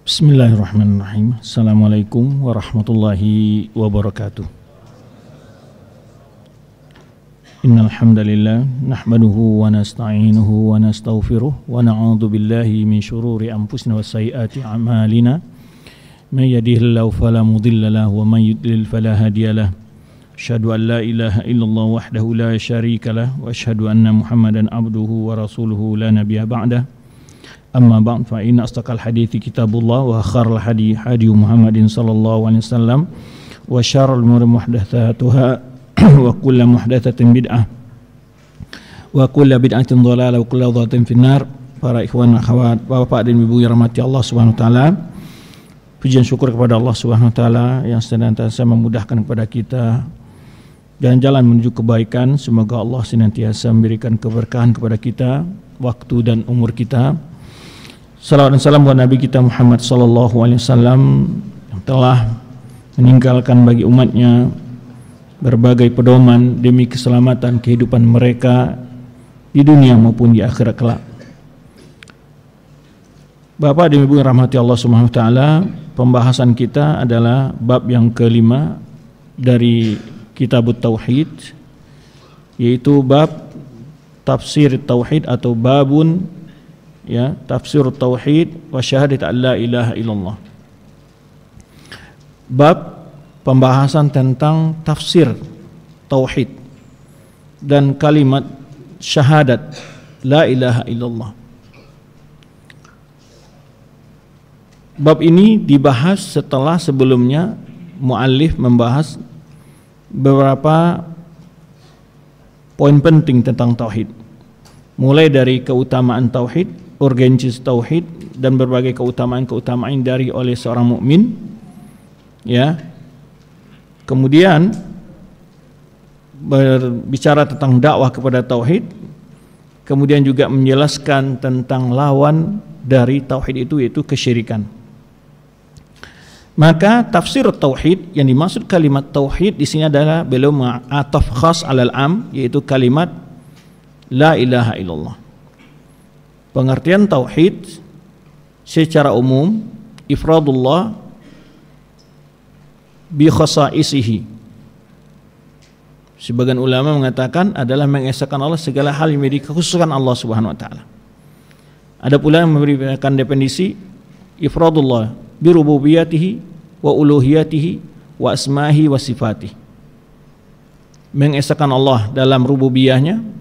Bismillahirrahmanirrahim. Assalamualaikum warahmatullahi wabarakatuh. Innal hamdalillah nahmaduhu wa nasta'inuhu wa nastaghfiruh wa na'udzu billahi min shururi anfusina wa sayyiati a'malina. May yahdihillahu fala mudilla lahu wa may yudlil fala hadiya lahu. Asyhadu an la ilaha illallah wahdahu la syarika lahu wa asyhadu anna Muhammadan abduhu wa rasuluhu la nabiyya ba'dahu. Amma ba'd fa inna asdaqal hadithi kitabullah wa khairul hadi hadi Muhammadin sallallahu alaihi wasallam wa syarrul umuri muhdatsatuha wa kullu muhdatsatin bid'ah wa kullu bid'atin dhalalah wa kullu dhalalatin finnar. Para ikhwan akhwat, bapak dan ibu yang rahmati Allah Subhanahu wa taala, pujian syukur kepada Allah Subhanahu wa taala yang senantiasa memudahkan kepada kita jalan-jalan menuju kebaikan. Semoga Allah senantiasa memberikan keberkahan kepada kita, waktu dan umur kita. Salawat dan salam buat Nabi kita Muhammad sallallahu alaihi wasallam yang telah meninggalkan bagi umatnya berbagai pedoman demi keselamatan kehidupan mereka di dunia maupun di akhirat kelak. Bapak dan Ibu yang rahmati Allah Subhanahu wa taala, pembahasan kita adalah bab yang kelima dari Kitab Tauhid, yaitu bab tafsir tauhid atau babun tafsir tauhid wa syahadat la ilaha illallah. Bab pembahasan tentang tafsir tauhid dan kalimat syahadat la ilaha illallah. Bab ini dibahas setelah sebelumnya muallif membahas beberapa poin penting tentang tauhid, mulai dari keutamaan tauhid, urgensi tauhid, dan berbagai keutamaan-keutamaan dari oleh seorang mukmin. Kemudian berbicara tentang dakwah kepada tauhid, kemudian juga menjelaskan tentang lawan dari tauhid itu, yaitu kesyirikan. Maka tafsir tauhid, yang dimaksud kalimat tauhid di sini adalah beliau ma'ataf khas alal am, yaitu kalimat la ilaha illallah. Pengertian tauhid secara umum ifradullah bi khasaisihi. Sebagian ulama mengatakan adalah mengesahkan Allah segala hal yang menjadi kekhususan Allah Subhanahu wa taala. Ada pula yang memberikan definisi ifradullah bi rububiyatihi wa uluhiyatihi wa asmahi wa sifatihi. Mengesahkan Allah dalam rububiyahnya,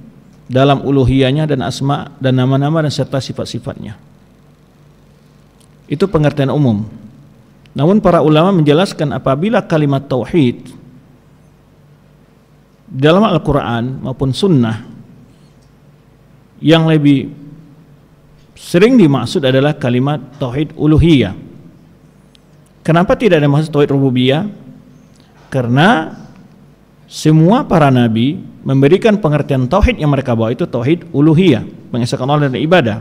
dalam uluhiyahnya, dan asma dan nama-nama dan serta sifat-sifatnya. Itu pengertian umum. Namun para ulama menjelaskan apabila kalimat tauhid dalam Al-Quran maupun Sunnah, yang lebih sering dimaksud adalah kalimat tauhid uluhiyah. Kenapa tidak ada maksud tauhid rububiyah? Karena semua para nabi memberikan pengertian tauhid yang mereka bawa itu tauhid uluhiyah, mengesahkan Allah dan ibadah.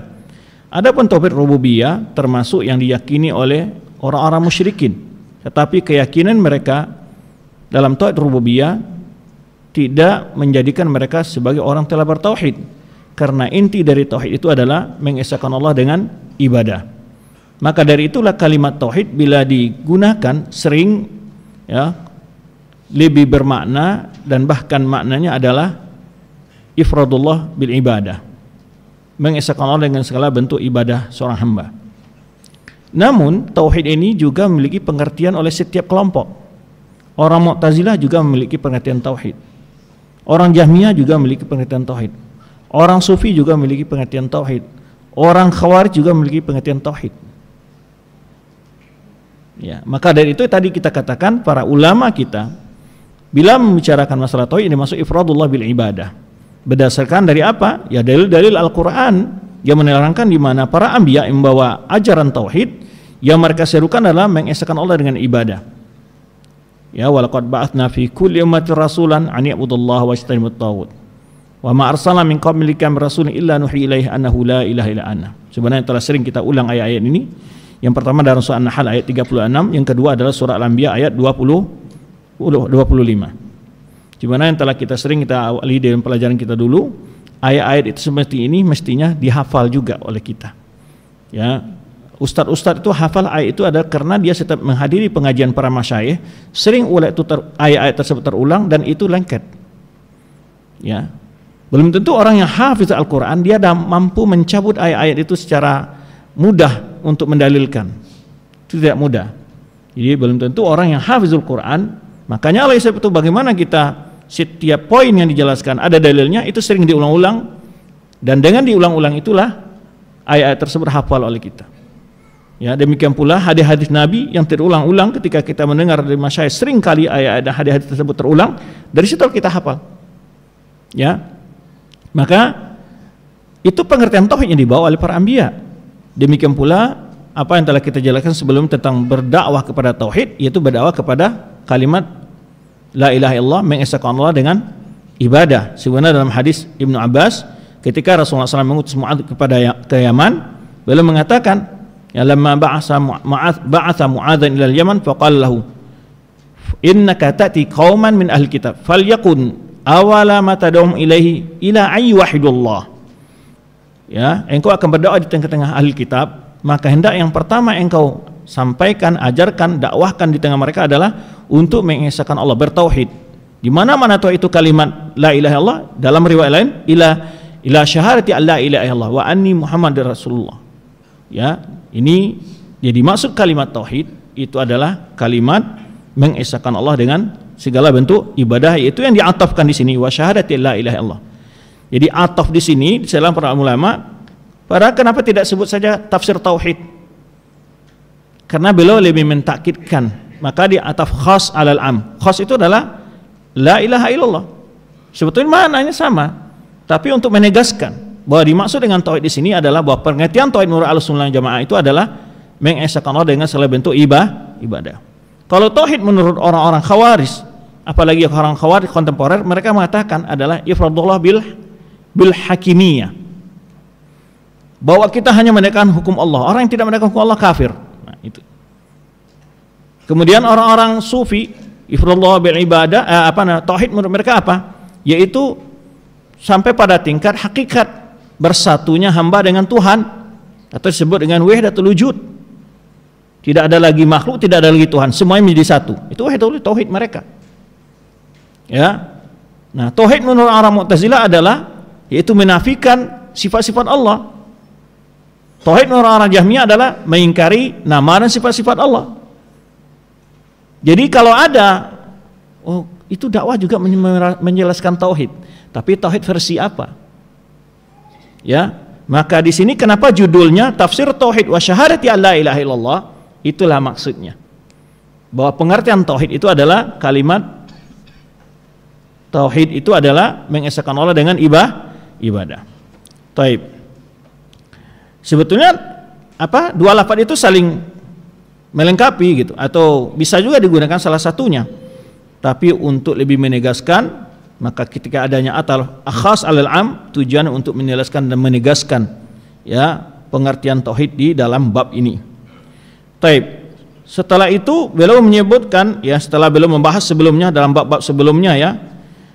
Adapun tauhid rububiyah termasuk yang diyakini oleh orang-orang musyrikin, tetapi keyakinan mereka dalam tauhid rububiyah tidak menjadikan mereka sebagai orang telah bertauhid, karena inti dari tauhid itu adalah mengesahkan Allah dengan ibadah. Maka dari itulah kalimat tauhid bila digunakan sering lebih bermakna, dan bahkan maknanya adalah ifradullah bil ibadah, mengesahkan Allah dengan segala bentuk ibadah seorang hamba. Namun tauhid ini juga memiliki pengertian oleh setiap kelompok. Orang Mu'tazilah juga memiliki pengertian tauhid, orang Jahmiyah juga memiliki pengertian tauhid, orang Sufi juga memiliki pengertian tauhid, orang Khawarij juga memiliki pengertian tauhid. Maka dari itu tadi kita katakan para ulama kita bila membicarakan masalah tauhid ini masuk ifradullah bil ibadah. Berdasarkan dari apa? Ya dalil-dalil Al-Qur'an yang menerangkan di mana para anbiya yang membawa ajaran tauhid yang mereka serukan adalah mengesahkan Allah dengan ibadah. Walaqad ba'atsna fi kulli ummatin rasulan an ya'budullaha wa yajtanibut taghut. Wa ma arsalna min qablika min rasulin illa nuhi ilaihi annahu la ilaha illa ana. Sebenarnya telah sering kita ulang ayat-ayat ini. Yang pertama dalam surah An-Nahl ayat 36, yang kedua adalah surah Al-Anbiya ayat 25. Di mana yang telah kita sering kita awali dalam pelajaran kita dulu, ayat-ayat itu mestinya dihafal juga oleh kita. Ustadz-ustadz itu hafal ayat itu adalah karena dia setiap menghadiri pengajian para masyayikh, sering ayat-ayat tersebut terulang dan itu lengket. Ya. Belum tentu orang yang hafiz Al-Quran dia mampu mencabut ayat-ayat itu secara mudah untuk mendalilkan. Itu tidak mudah. Jadi belum tentu orang yang hafizul Quran, makanya oleh sebab itu bagaimana kita setiap poin yang dijelaskan ada dalilnya itu sering diulang-ulang, dan dengan diulang-ulang itulah ayat-ayat tersebut hafal oleh kita. Ya, demikian pula hadis-hadis Nabi yang terulang-ulang ketika kita mendengar dari masyayikh sering kali ayat dan hadis-hadis tersebut terulang, dari situ kita hafal. Ya. Maka itu pengertian tauhid yang dibawa oleh para anbiya. Demikian pula apa yang telah kita jelaskan sebelum tentang berdakwah kepada tauhid, yaitu berdakwah kepada kalimat la ilaha illallah, mengesahkan Allah dengan ibadah. Sebenarnya dalam hadis Ibnu Abbas ketika Rasulullah SAW mengutus Mu'adz ke Yaman, beliau mengatakan, ya lamma ba'atha Mu'adzan ila al-Yaman faqala lahu innaka ta'ti qauman min ahli kitab falyakun awala ma tad'um ilaihi ila ayyi wahidullah. Ya, engkau akan berdoa di tengah-tengah ahli kitab, maka hendak yang pertama engkau sampaikan, ajarkan, dakwahkan di tengah mereka adalah untuk mengesahkan Allah, bertauhid. Di mana-mana tuh itu kalimat la ilaha illallah, dalam riwayat lain ila syahadati alla ilaha illallah wa anni muhammadar rasulullah. Ya, ini jadi maksud kalimat tauhid itu adalah kalimat mengesahkan Allah dengan segala bentuk ibadah, yaitu yang diatafkan di sini wa syahadati la ilaha illallah. Jadi ataf di sini di dalam para ulama, para kenapa tidak sebut saja tafsir tauhid? Karena beliau lebih mentakkidkan, maka di ataf khas alal am. Khas itu adalah la ilaha illallah. Sebetulnya maknanya sama, tapi untuk menegaskan bahwa dimaksud dengan tauhid di sini adalah bahwa pengertian tauhid menurut Ahlussunnah Jamaah itu adalah mengesahkan Allah dengan segala bentuk ibadah. Kalau tauhid menurut orang-orang Khawarij, apalagi orang Khawarij kontemporer, mereka mengatakan adalah ifradullah bil hakimiyah. Bahwa kita hanya menegakkan hukum Allah. Orang yang tidak menegakkan hukum Allah kafir. Nah, itu. Kemudian orang-orang sufi ifradullah bil ibadah, tauhid menurut mereka apa? Yaitu sampai pada tingkat hakikat bersatunya hamba dengan Tuhan, atau disebut dengan wahdatul wujud. Tidak ada lagi makhluk, tidak ada lagi Tuhan, semuanya menjadi satu. Itu tauhid mereka. Ya. Nah, tauhid menurut orang Mu'tazilah adalah yaitu menafikan sifat-sifat Allah. Tauhid menurut orang Jahmiyah adalah mengingkari nama dan sifat-sifat Allah. Jadi kalau ada itu dakwah juga menjelaskan tauhid, tapi tauhid versi apa? Ya, maka di sini kenapa judulnya tafsir tauhid wa syahadati alla ilaha illallah, itulah maksudnya. Bahwa pengertian tauhid itu adalah kalimat tauhid itu adalah mengesahkan Allah dengan ibadah. Taib. Sebetulnya dua lafaz itu saling melengkapi gitu, atau bisa juga digunakan salah satunya. Tapi untuk lebih menegaskan, maka ketika adanya atal akhas alal am, tujuan untuk menjelaskan dan menegaskan ya pengertian tauhid di dalam bab ini. Taib. Setelah itu beliau menyebutkan, ya setelah beliau membahas sebelumnya dalam bab-bab sebelumnya, ya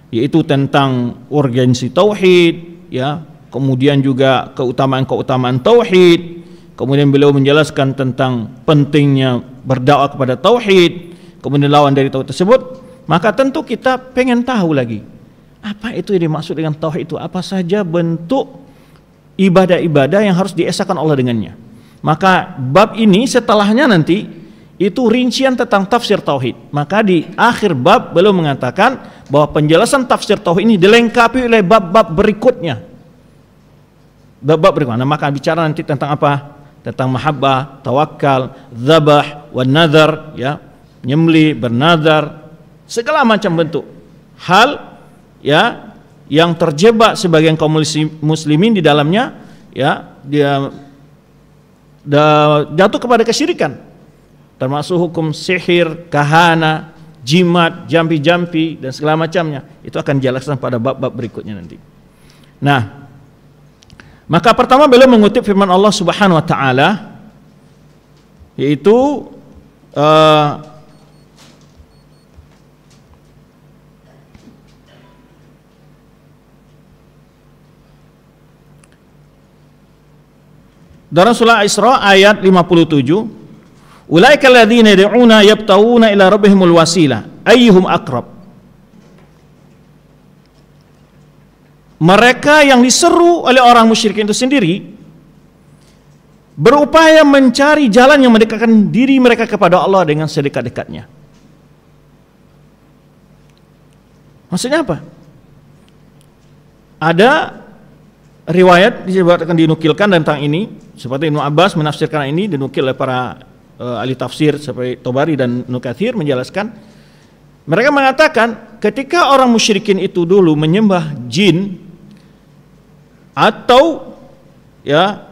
yaitu tentang urgensi tauhid, ya kemudian juga keutamaan tauhid, kemudian beliau menjelaskan tentang pentingnya berdakwah kepada tauhid, kemudian lawan dari tauhid tersebut. Maka tentu kita pengen tahu lagi, apa itu yang dimaksud dengan tauhid itu, apa saja bentuk ibadah-ibadah yang harus diesahkan Allah dengannya. Maka bab ini setelahnya nanti itu rincian tentang tafsir tauhid. Maka di akhir bab beliau mengatakan bahwa penjelasan tafsir tauhid ini dilengkapi oleh bab-bab berikutnya. Bab-bab berikutnya. Nah, maka bicara nanti tentang apa? Tentang mahabbah, tawakal, dzabah, wan nazar, ya, nyembelih, bernazar, segala macam bentuk hal ya yang terjebak sebagian kaum muslimin di dalamnya, ya dia jatuh kepada kesyirikan, termasuk hukum sihir, kahana, jimat, jampi-jampi dan segala macamnya. Itu akan dijelaskan pada bab-bab berikutnya nanti. Nah, maka pertama beliau mengutip firman Allah Subhanahu wa taala, yaitu dalam surah Isra ayat 57, ulaika alladzina yad'una yabtaguna ila rabbihimul wasilah ayyuhum aqrab. Mereka yang diseru oleh orang musyrikin itu sendiri berupaya mencari jalan yang mendekatkan diri mereka kepada Allah dengan sedekat-dekatnya. Maksudnya apa? Ada riwayat disebutkan, dinukilkan tentang ini, seperti Ibnu Abbas menafsirkan ini, dinukil oleh para ahli tafsir seperti Tobari dan Ibnu Katsir menjelaskan. Mereka mengatakan ketika orang musyrikin itu dulu menyembah jin atau ya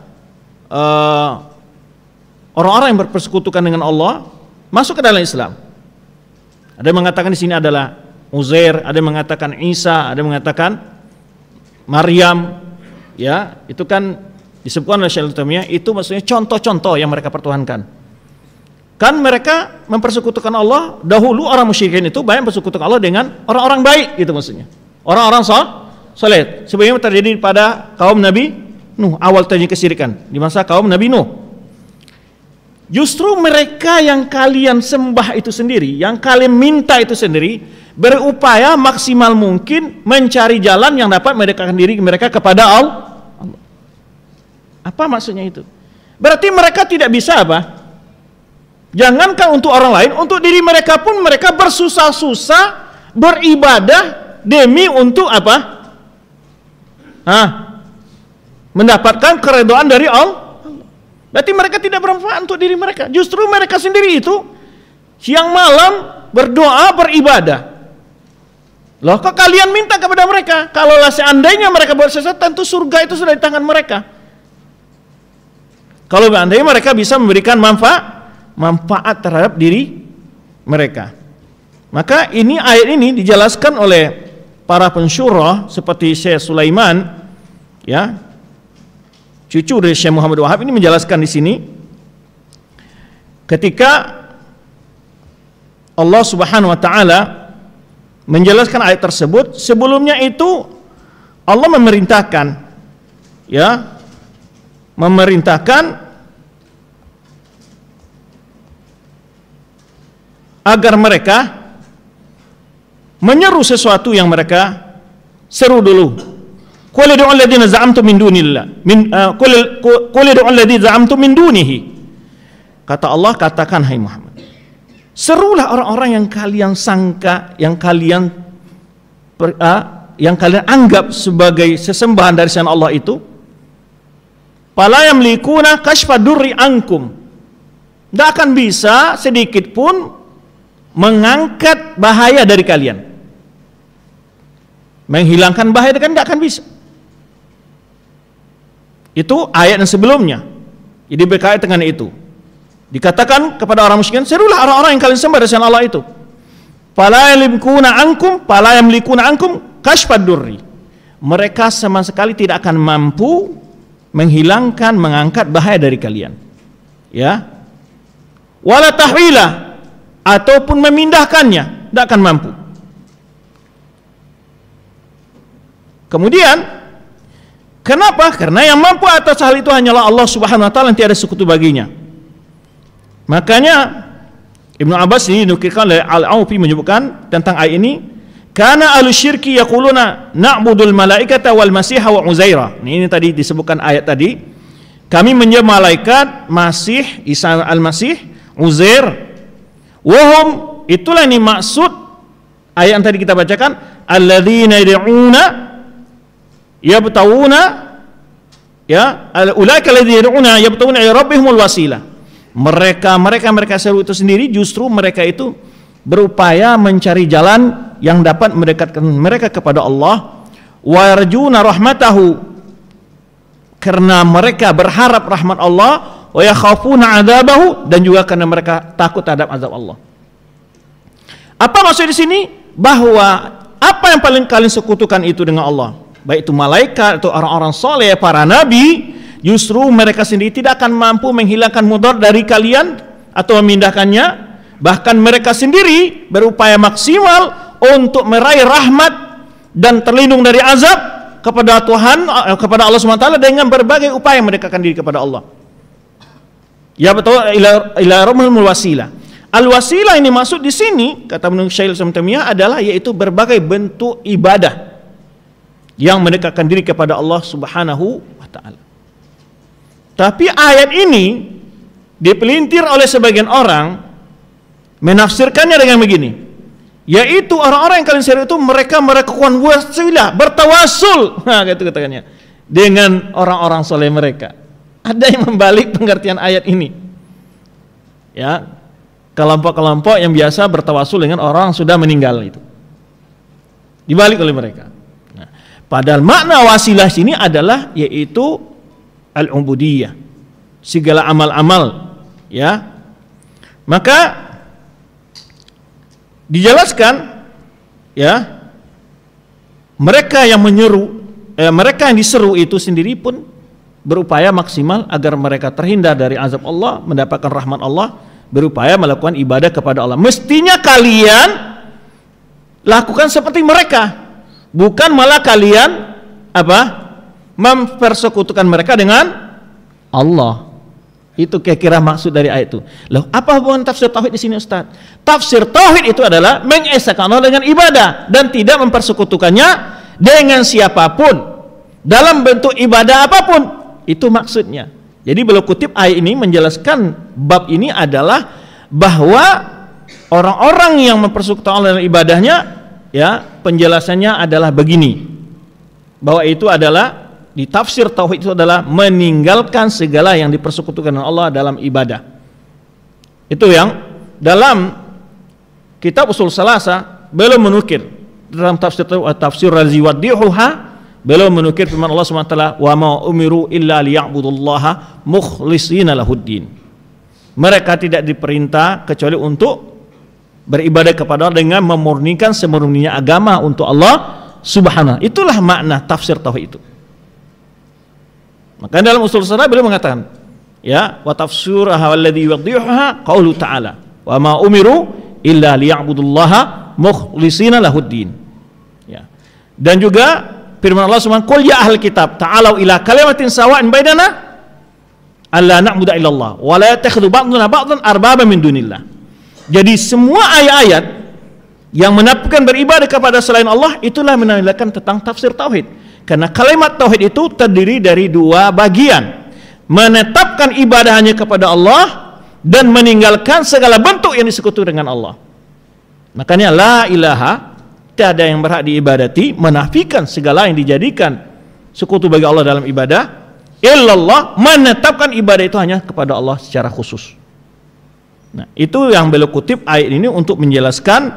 orang-orang yang berpersekutukan dengan Allah masuk ke dalam Islam. Ada yang mengatakan di sini adalah Uzair, ada yang mengatakan Isa, ada yang mengatakan Maryam. Ya, itu kan disebutkan oleh Syaikhul Taimiyah, itu maksudnya contoh-contoh yang mereka pertuhankan. Kan mereka mempersekutukan Allah, dahulu orang musyrikin itu banyak mempersekutukan Allah dengan orang-orang baik, gitu maksudnya. Orang-orang soleh. Sebagaimana terjadi pada kaum Nabi Nuh, awal terjadi kesyirikan di masa kaum Nabi Nuh. Justru mereka yang kalian sembah itu sendiri, yang kalian minta itu sendiri, berupaya maksimal mungkin mencari jalan yang dapat mendekatkan diri mereka kepada Allah. Apa maksudnya itu? Berarti mereka tidak bisa apa? Jangankan untuk orang lain, untuk diri mereka pun mereka bersusah-susah beribadah demi untuk apa? Mendapatkan keridhaan dari Allah. Berarti mereka tidak bermanfaat untuk diri mereka. Justru mereka sendiri itu siang malam berdoa beribadah. Loh, kok kalian minta kepada mereka? Kalaulah seandainya mereka bersesat, tentu surga itu sudah di tangan mereka. Kalau seandainya mereka bisa memberikan manfaat terhadap diri mereka. Maka ini ayat ini dijelaskan oleh para pensyurah seperti Syekh Sulaiman, ya, cucu dari Syekh Muhammad Wahab, ini menjelaskan di sini ketika Allah Subhanahu wa taala menjelaskan ayat tersebut, sebelumnya itu Allah memerintahkan, ya, agar mereka menyeru sesuatu yang mereka seru dulu. Qul ud'u alladziina za'amtum min dunillah, qul ud'u alladziina za'amtum min dunihi. Kata Allah, katakan hai Muhammad, serulah orang-orang yang kalian sangka, yang kalian anggap sebagai sesembahan dari selain Allah itu. Fala yamlikuna kashfa durri ankum. Tidak akan bisa sedikit pun mengangkat bahaya dari kalian. Menghilangkan bahaya kan tidak akan bisa. Itu ayat yang sebelumnya. Jadi berkait dengan itu. Dikatakan kepada orang musyrikin, serulah orang-orang yang kalian sembah dari selain Allah itu. Fala yamlikuna ankum kashfad durri. Mereka sama sekali tidak akan mampu menghilangkan, mengangkat bahaya dari kalian. Ya. Wala tahwila, ataupun memindahkannya, tidak akan mampu. Kemudian kenapa? Karena yang mampu atas hal itu hanyalah Allah Subhanahu wa taala, yang tiada sekutu baginya. Makanya Ibnu Abbas ini dinukilkan oleh Al-Aufi menyebutkan tentang ayat ini, karena al-syirki yaquluna na'budul malaikata wal masiha wa uzaira. Ini tadi disebutkan ayat tadi, kami menyembah malaikat, Masih, Isa al-Masih, Uzair. Wahum, itulah ini maksud ayat yang tadi kita bacakan, alladzina yad'una yabtawuna, ya, ulaika alladzina yad'una yabtawuna ila rabbihimul wasilah. Mereka seru itu sendiri, justru mereka itu berupaya mencari jalan yang dapat mendekatkan mereka kepada Allah, wa yarjuna rahmatahu, karena mereka berharap rahmat Allah, wa yakhafuna adzabahu, dan juga karena mereka takut terhadap azab Allah. Apa maksud di sini? Bahwa apa yang paling kalian sekutukan itu dengan Allah, baik itu malaikat atau orang-orang soleh, para nabi, justru mereka sendiri tidak akan mampu menghilangkan mudarat dari kalian atau memindahkannya. Bahkan mereka sendiri berupaya maksimal untuk meraih rahmat dan terlindung dari azab kepada Tuhan, kepada Allah SWT, dengan berbagai upaya mendekatkan diri kepada Allah. Ya betul, ila rumul wasilah. Al-wasilah ini masuk di sini, kata menurut Syaikh Islam Taimiyah, adalah yaitu berbagai bentuk ibadah yang mendekatkan diri kepada Allah Subhanahu wa taala. Tapi ayat ini dipelintir oleh sebagian orang menafsirkannya dengan begini, yaitu orang-orang yang kalian share itu mereka melakukan wasilah, bertawasul, nah gitu katakannya, dengan orang-orang soleh mereka. Ada yang membalik pengertian ayat ini, ya, kelompok-kelompok yang biasa bertawasul dengan orang yang sudah meninggal itu dibalik oleh mereka. Nah, padahal makna wasilah sini adalah yaitu al-ubudiyah, segala amal-amal, ya. Maka dijelaskan, ya, mereka yang menyeru, mereka yang diseru itu sendiri pun berupaya maksimal agar mereka terhindar dari azab Allah, mendapatkan rahmat Allah, berupaya melakukan ibadah kepada Allah. Mestinya kalian lakukan seperti mereka, bukan malah kalian mempersekutukan mereka dengan Allah. Itu kira-kira maksud dari ayat itu. Loh, apa hubungan tafsir tauhid di sini, Ustaz? Tafsir tauhid itu adalah mengesahkan Allah dengan ibadah dan tidak mempersekutukannya dengan siapapun dalam bentuk ibadah apapun. Itu maksudnya. Jadi beliau kutip ayat ini menjelaskan bab ini adalah bahwa orang-orang yang mempersekutukan Allah dalam ibadahnya, ya, penjelasannya adalah begini, bahwa itu adalah di tafsir tauhid itu adalah meninggalkan segala yang dipersekutukan dengan Allah dalam ibadah. Itu yang dalam kitab Ushul Tsalatsa beliau menukir dalam tafsir Razi wa Dihuha. Beliau menukir firman Allah SWT, wa ma umiru illa liya'budullaha mukhlishina lahuddin. Mereka tidak diperintah kecuali untuk beribadah kepada Allah dengan memurnikan semurninya agama untuk Allah Subhanahu. Itulah makna tafsir tauhid itu. Maka dalam usul sana beliau mengatakan, ya, wa tafsirha alladhi yuwaddihuha qaulu ta'ala, wa ma umiru illa liya'budullaha mukhlishina lahuddin. Ya. Dan juga firman Allah SWT, qul ya ahlal kitab ta'alau ila kalimatin sawa'in bainana alla na'budu illallah wa la yattakhidhu ba'duna ba'dan arbaba min dunillah. Jadi semua ayat-ayat yang menafikan beribadah kepada selain Allah itulah menandakan tentang tafsir tauhid. Karena kalimat tauhid itu terdiri dari dua bagian, menetapkan ibadah hanya kepada Allah dan meninggalkan segala bentuk yang disekutukan dengan Allah. Makanya la ilaha, tiada yang berhak diibadati, menafikan segala yang dijadikan sekutu bagi Allah dalam ibadah, illallah, menetapkan ibadah itu hanya kepada Allah secara khusus. Nah, itu yang beliau kutip ayat ini untuk menjelaskan,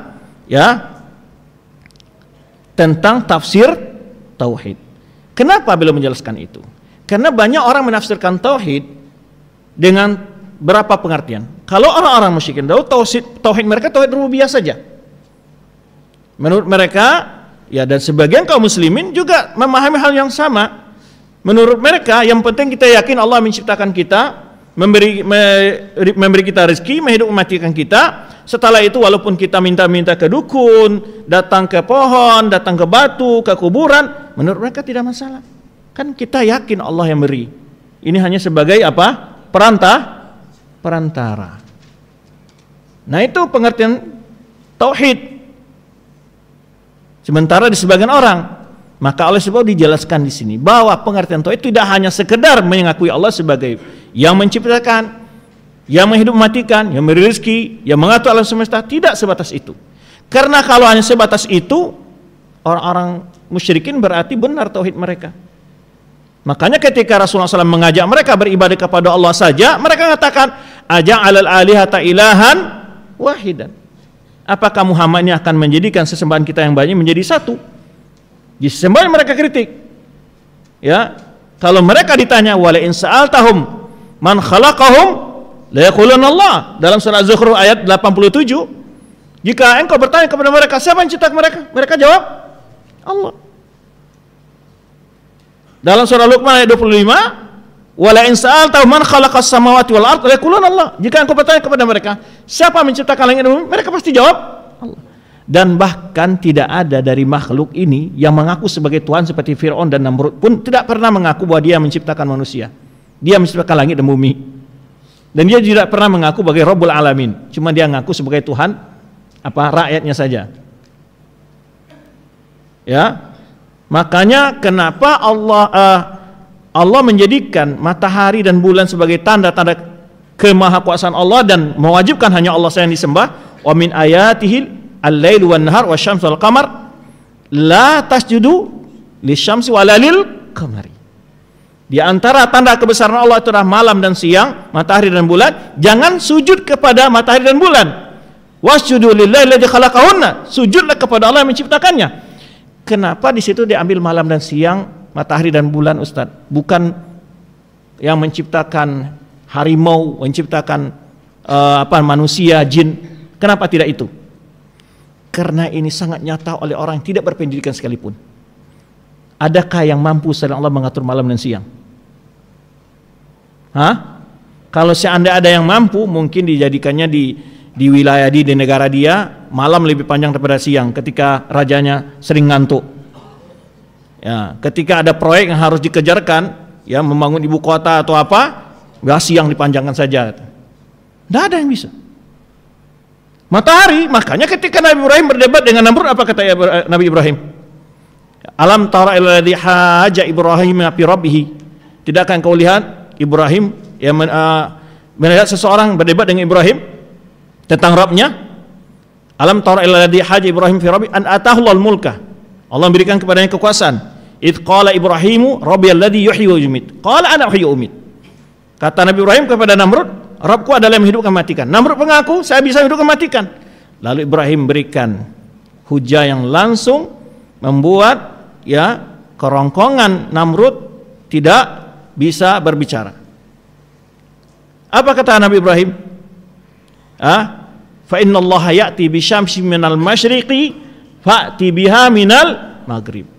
ya, tentang tafsir tauhid. Kenapa beliau menjelaskan itu? Karena banyak orang menafsirkan tauhid dengan berapa pengertian. Kalau orang-orang musyrikin dahulu tauhid mereka tauhid rububiyah saja. Menurut mereka, ya, dan sebagian kaum muslimin juga memahami hal yang sama. Menurut mereka yang penting kita yakin Allah menciptakan kita, memberi kita rezeki, menghidup mematikan kita. Setelah itu walaupun kita minta-minta ke dukun, datang ke pohon, datang ke batu, ke kuburan, menurut mereka tidak masalah. Kan kita yakin Allah yang beri. Ini hanya sebagai apa? Perantara. Nah, itu pengertian tauhid. Sementara di sebagian orang, maka oleh sebab dijelaskan di sini bahwa pengertian tauhid tidak hanya sekedar mengakui Allah sebagai yang menciptakan, yang menghidup mematikan, yang memberi rezeki, yang mengatur alam semesta, tidak sebatas itu. Karena kalau hanya sebatas itu, orang-orang musyrikin berarti benar tauhid mereka. Makanya ketika Rasulullah SAW mengajak mereka beribadah kepada Allah saja, mereka mengatakan, aja'alal alihata ilahan wahidan. Apakah Muhammad ini akan menjadikan sesembahan kita yang banyak menjadi satu? Di sesembahan mereka kritik. Ya, kalau mereka ditanya wala in sa'altahum man khalaqahum la yaquluna Allah, dalam surah Az-Zukhruf ayat 87, jika engkau bertanya kepada mereka siapa yang menciptakan mereka, mereka jawab Allah. Dalam surah Luqman ayat 25, wala in sa'altahum man khalaqas samawati wal ardh la yaquluna Allah, jika engkau bertanya kepada mereka siapa yang menciptakan langit dan bumi, mereka pasti jawab Allah. Dan bahkan tidak ada dari makhluk ini yang mengaku sebagai Tuhan seperti Fir'aun dan Namrud pun tidak pernah mengaku bahwa dia menciptakan manusia, dia menciptakan langit dan bumi. Dan dia tidak pernah mengaku sebagai Rabbul Alamin, cuma dia ngaku sebagai Tuhan rakyatnya saja. Ya, makanya kenapa Allah menjadikan matahari dan bulan sebagai tanda-tanda kemahakuasaan Allah dan mewajibkan hanya Allah saja yang disembah. Wa min ayatihi al-lail wan nahar wasyamsu wal qamar la tasjudu lisyamsi wala lil qamari. Di antara tanda kebesaran Allah itu adalah malam dan siang, matahari dan bulan. Jangan sujud kepada matahari dan bulan. Wasjudu lillahi alladzi khalaqahunna. Sujudlah kepada Allah yang menciptakannya. Kenapa di situ diambil malam dan siang, matahari dan bulan, Ustaz? Bukan yang menciptakan harimau, menciptakan manusia, jin. Kenapa tidak itu? Karena ini sangat nyata oleh orang yang tidak berpendidikan sekalipun. Adakah yang mampu selain Allah mengatur malam dan siang? Kalau seandainya ada yang mampu, mungkin dijadikannya di wilayah di negara dia malam lebih panjang daripada siang ketika rajanya sering ngantuk. Ya, ketika ada proyek yang harus dikejarkan, ya membangun ibu kota atau apa, siang dipanjangkan saja. Tidak ada yang bisa. Matahari, makanya ketika Nabi Ibrahim berdebat dengan Namrud, apa kata Nabi Ibrahim? Alam tara ila alladhi haja Ibrahim fi rabbih. Tidakkah kau lihat Ibrahim yang melihat seseorang berdebat dengan Ibrahim tentang Rabbnya? Alam tara ila alladhi haja Ibrahim fi rabbih an atahu al mulka. Allah memberikan kepadanya kekuasaan. Id qala Ibrahimu rabbiyal ladzi yuhyi wa yumiit. Qala ana uhyi wa umiit. Kata Nabi Ibrahim kepada Namrud, Rabbku adalah yang menghidupkan matikan. Namrud mengaku, saya bisa menghidupkan matikan. Lalu Ibrahim berikan hujah yang langsung membuat kerongkongan Namrud tidak bisa berbicara. Apa kata Nabi Ibrahim? Fa inna Allah ya'ti bi syamsi minal masyriqi fa'ti biha minal maghrib.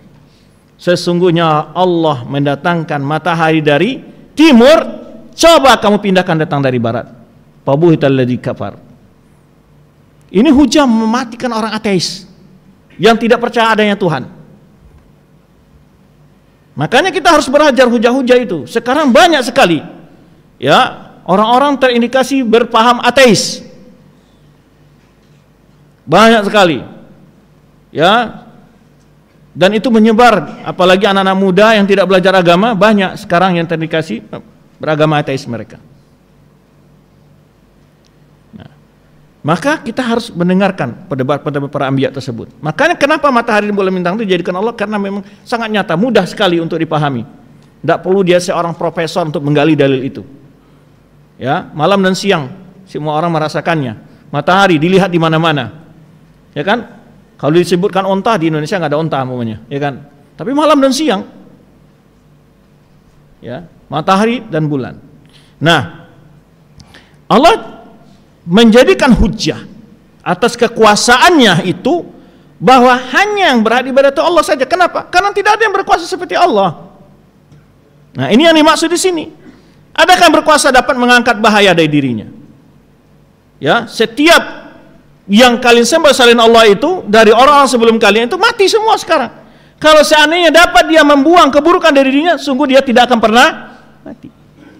Sesungguhnya Allah mendatangkan matahari dari timur, coba kamu pindahkan datang dari barat. Fabuhital ladzi kafar. Ini hujah mematikan orang ateis yang tidak percaya adanya Tuhan. Makanya kita harus belajar hujah-hujah itu. Sekarang banyak sekali orang-orang terindikasi berpaham ateis. Banyak sekali. Dan itu menyebar, apalagi anak-anak muda yang tidak belajar agama, banyak sekarang yang terindikasi beragama ateis mereka. Maka kita harus mendengarkan pendapat para anbiya tersebut. Makanya kenapa matahari dan bulan bintang itu dijadikan Allah? Karena memang sangat nyata, mudah sekali untuk dipahami. Tidak perlu dia seorang profesor untuk menggali dalil itu. Ya, malam dan siang semua orang merasakannya. Matahari dilihat di mana-mana. Ya kan? Kalau disebutkan onta di Indonesia nggak ada onta namanya, ya kan? Tapi malam dan siang. Ya, matahari dan bulan. Nah, Allah menjadikan hujjah atas kekuasaannya itu bahwa hanya yang berhak ibadah itu Allah saja. Kenapa? Karena tidak ada yang berkuasa seperti Allah. Nah, ini yang dimaksud di sini. Adakah yang berkuasa dapat mengangkat bahaya dari dirinya? Ya, setiap yang kalian sembah selain Allah itu dari orang-orang sebelum kalian itu mati semua sekarang. Kalau seandainya dapat dia membuang keburukan dari dirinya, sungguh dia tidak akan pernah mati.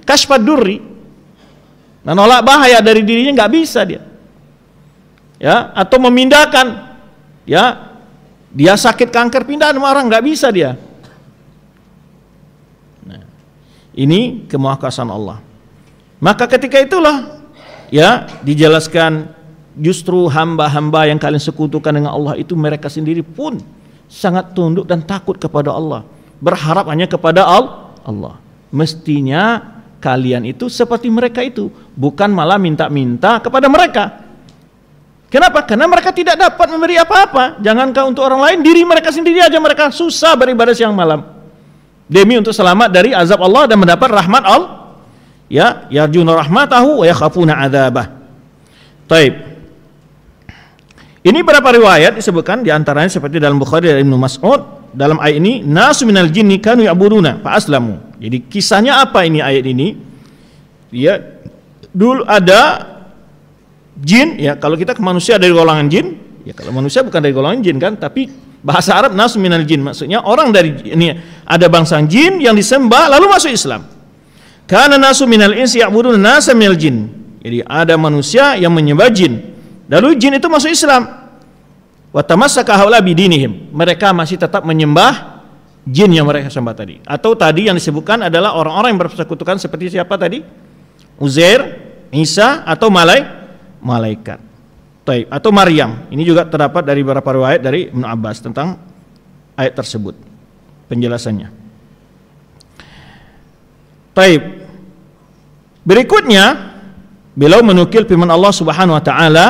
Kashfad durri, menolak bahaya dari dirinya nggak bisa dia. Ya, atau memindahkan, ya, dia sakit kanker pindah sama orang, nggak bisa dia. Nah, ini kemahakuasaan Allah. Maka ketika itulah, ya, dijelaskan justru hamba-hamba yang kalian sekutukan dengan Allah itu mereka sendiri pun sangat tunduk dan takut kepada Allah, berharap hanya kepada Allah. Mestinya kalian itu seperti mereka itu, bukan malah minta-minta kepada mereka. Kenapa? Karena mereka tidak dapat memberi apa-apa. Jangankan untuk orang lain, diri mereka sendiri aja mereka susah beribadah siang malam demi untuk selamat dari azab Allah dan mendapat rahmat Allah. Ya, yarjuna rahmatahu wa yakhafuna adzabah. Taib. Ini beberapa riwayat disebutkan, diantaranya seperti dalam Bukhari dari Ibnu Mas'ud dalam ayat ini, nasu minal jinni kanu ya'buduna fa aslamu. Jadi kisahnya apa ini ayat ini? Ya, dulu ada jin, ya kalau kita ke manusia dari golongan jin, ya kalau manusia bukan dari golongan jin kan, tapi bahasa Arab nasu minal jin maksudnya orang dari ini ada bangsa jin yang disembah lalu masuk Islam. Kana nasu minal insi ya'buduna nasa minal jin. Jadi ada manusia yang menyembah jin. Lalu jin itu masuk Islam. Wa tamassaka haula bidinihim. Mereka masih tetap menyembah jin yang mereka sembah tadi. Atau tadi yang disebutkan adalah orang-orang yang bersekutukan seperti siapa tadi? Uzair, Isa atau malaikat. Taib, atau Maryam. Ini juga terdapat dari beberapa riwayat dari Ibnu Abbas tentang ayat tersebut. Penjelasannya. Taib. Berikutnya beliau menukil firman Allah Subhanahu wa taala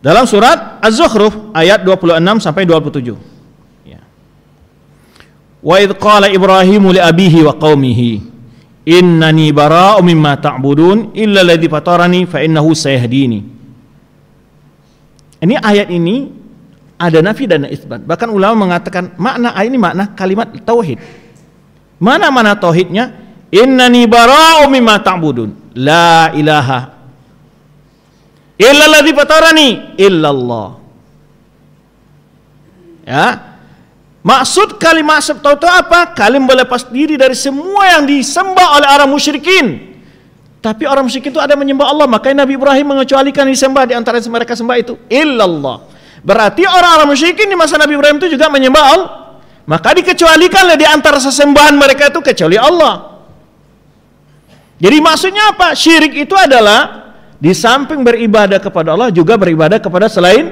dalam surat Az-Zukhruf ayat 26 sampai 27. Ya. Wa idz qala Ibrahimu li abihi wa qaumihi innani bara'u mimma ta'budun illa alladzi fatarani fa innahu sayahdini. Ini ayat ini ada nafi dan isbat. Bahkan ulama mengatakan makna ayat ini makna kalimat tauhid. Mana tauhidnya? Innani bara'u mimma ta'budun. La ilaha illa alladzi fatarani illallah. Ya. Maksud kalimat tauhid itu apa? Kalian berlepas diri dari semua yang disembah oleh orang musyrikin. Tapi orang musyrikin itu ada menyembah Allah, makanya Nabi Ibrahim mengecualikan disembah di antara mereka sembah itu illallah. Berarti orang-orang musyrikin di masa Nabi Ibrahim itu juga menyembah Allah. Maka dikecualikanlah di antara sesembahan mereka itu kecuali Allah. Jadi maksudnya apa? Syirik itu adalah di samping beribadah kepada Allah juga beribadah kepada selain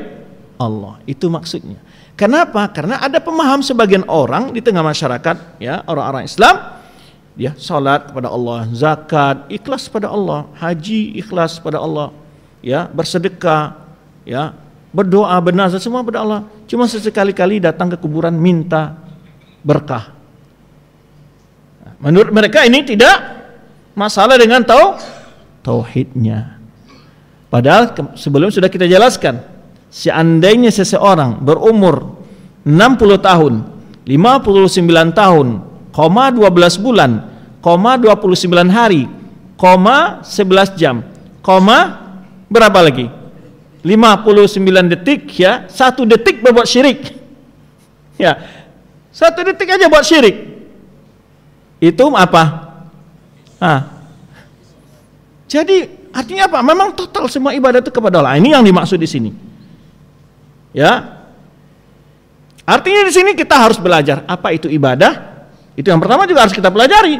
Allah. Itu maksudnya. Kenapa? Karena ada pemaham sebagian orang di tengah masyarakat, ya, orang-orang Islam, dia salat kepada Allah, zakat ikhlas pada Allah, haji ikhlas pada Allah, ya, bersedekah, ya, berdoa, bernazar semua pada Allah. Cuma sesekali-kali datang ke kuburan minta berkah. Menurut mereka ini tidak masalah dengan tauhidnya. Padahal sebelum sudah kita jelaskan, seandainya seseorang berumur 60 tahun, 59 tahun, 12 bulan, 29 hari, 11 jam, berapa lagi? 59 detik, ya, 1 detik berbuat syirik. Ya, 1 detik aja buat syirik. Itu apa? Jadi artinya apa? Memang total semua ibadah itu kepada Allah. Ini yang dimaksud di sini. Ya. Artinya di sini kita harus belajar apa itu ibadah. Itu yang pertama juga harus kita pelajari.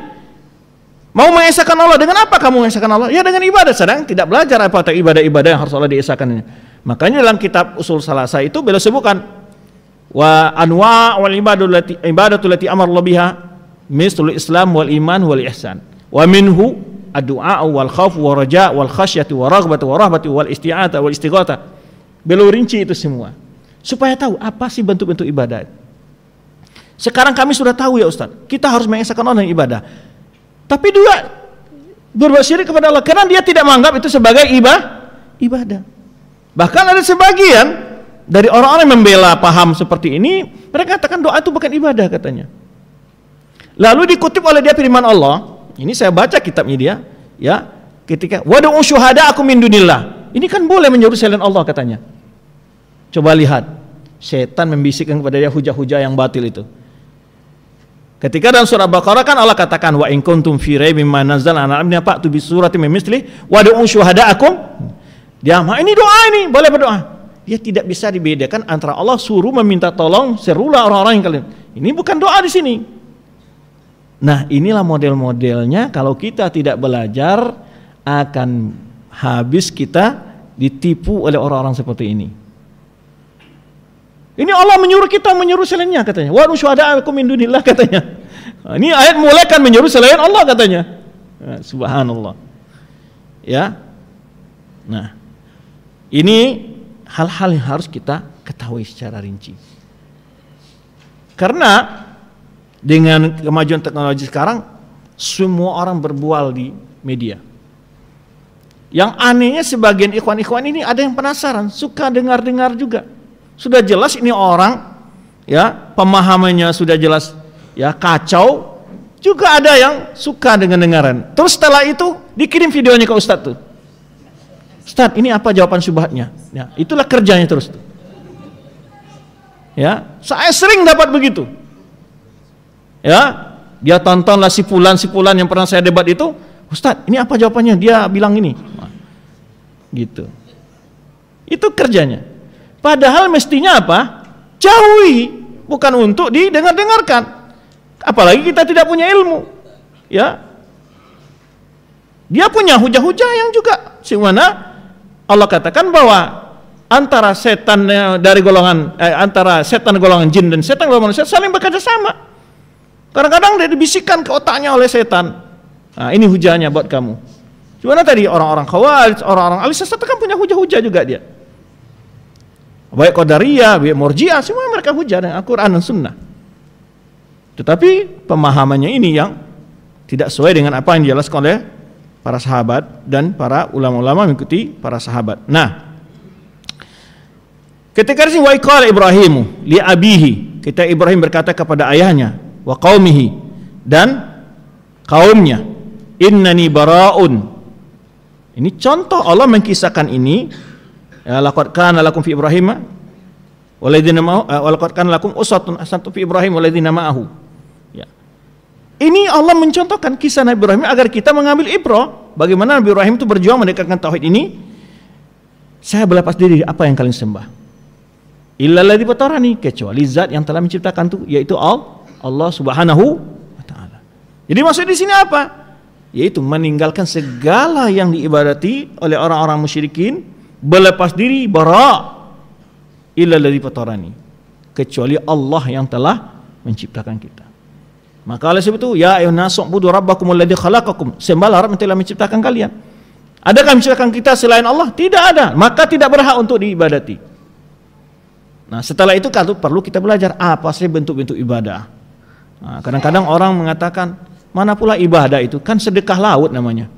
Mau mengesahkan Allah dengan apa kamu mengesahkan Allah? Ya dengan ibadah. Sedang tidak belajar apa itu ibadah-ibadah yang harus Allah diesahkannya. Makanya dalam kitab Usul Salasa itu beliau sebutkan wa anwa' wal ibadatu lati amar Allah biha mislul Islam wal iman wal ihsan. Wa minhu ad-du'a wal khauf wal raja wal khasyati wal raghbati wal rahbati wal isti'ata wal istighatha. Beliau rinci itu semua supaya tahu apa sih bentuk-bentuk ibadat. Sekarang kami sudah tahu ya Ustaz, kita harus mengesahkan Allah dengan ibadah. Tapi juga berbuat syirik kepada Allah karena dia tidak menganggap itu sebagai ibadah. Bahkan ada sebagian dari orang-orang yang membela paham seperti ini, mereka katakan doa itu bukan ibadah katanya. Lalu dikutip oleh dia firman Allah. Ini saya baca kitabnya dia, ya, ketika wad'u syuhada'akum min dunillah. Ini kan boleh menyuruh selain Allah katanya. Coba lihat, setan membisikkan kepada dia hujah-hujah yang batil itu. Ketika dalam surah Baqarah kan Allah katakan wa in kuntum fi raibin mimma nazzalna 'ala 'abdina fa'tu bi suratin min mislihi wad'u syuhada'akum. Dia ini doa ini, boleh berdoa. Dia tidak bisa dibedakan antara Allah suruh meminta tolong, serulah orang-orang yang kalian. Ini bukan doa di sini. Nah, inilah model-modelnya kalau kita tidak belajar akan habis kita ditipu oleh orang-orang seperti ini. Ini Allah menyuruh kita menyuruh selainnya katanya. Wa syuhada'akum min dunillah katanya. Nah, ini ayat mulai kan menyuruh selain Allah katanya. Nah, subhanallah. Ya. Nah, ini hal-hal yang harus kita ketahui secara rinci. Karena dengan kemajuan teknologi sekarang, semua orang berbual di media. Yang anehnya sebagian ikhwan-ikhwan ini ada yang penasaran, suka dengar-dengar juga. Sudah jelas ini orang, ya, pemahamannya sudah jelas, ya, kacau. Juga ada yang suka dengan dengaran. Terus setelah itu dikirim videonya ke Ustadz tuh. Ustadz, ini apa jawaban syubhatnya? Ya, itulah kerjanya terus tuh. Ya, saya sering dapat begitu. Ya, Dia tontonlah si fulan yang pernah saya debat itu, Ustadz, ini apa jawabannya? Dia bilang ini. Gitu. Itu kerjanya. Padahal mestinya apa? Jauhi, bukan untuk didengar-dengarkan. Apalagi kita tidak punya ilmu. Ya. Dia punya hujah-hujah yang juga sebagaimana Allah katakan bahwa antara setan dari golongan antara setan golongan jin dan setan golongan manusia saling bekerja sama. Kadang-kadang dia dibisikkan ke otaknya oleh setan. Nah, ini hujahnya buat kamu. Gimana tadi orang-orang Khawarij, orang-orang ahli sesat kan punya hujah-hujah juga dia. Baik Qadariyah, baik Murji'ah, semua mereka hujah dengan Al-Qur'an dan Sunnah. Tetapi pemahamannya ini yang tidak sesuai dengan apa yang dijelaskan oleh para sahabat dan para ulama-ulama mengikuti para sahabat. Nah, ketika disini wa qala Ibrahimu li abihi, kita Ibrahim berkata kepada ayahnya, wa qaumihi, dan kaumnya, innani baraun. Ini contoh Allah mengkisahkan ini. Ya, laqad kana lakum fi Ibrahim waladina ma'ahu wa laqad kana lakum uswatun hasanatun fi Ibrahim waladina ma'ahu. Ya. Ini Allah mencontohkan kisah Nabi Ibrahim agar kita mengambil ibrah. Bagaimana Nabi Ibrahim itu berjuang mendekatkan tauhid ini. Saya berlepas diri apa yang kalian sembah. Illalladzi fatarani, kecuali zat yang telah menciptakan itu, yaitu Allah Subhanahu wa taala. Jadi maksud di sini apa? Yaitu meninggalkan segala yang diibadati oleh orang-orang musyrikin, berlepas diri bara illalladzi fatarani, kecuali Allah yang telah menciptakan kita. Maka oleh sebab itu, ya ayyuhan nasu ubudu rabbakumul ladzi khalaqakum, sembahlah Rabb yang telah menciptakan kalian. Adakah menciptakan kita selain Allah? Tidak ada, maka tidak berhak untuk diibadati. Nah, setelah itu kalau perlu kita belajar apa sih bentuk-bentuk ibadah. Nah, kadang-kadang orang mengatakan, mana pula ibadah itu? Kan sedekah laut namanya.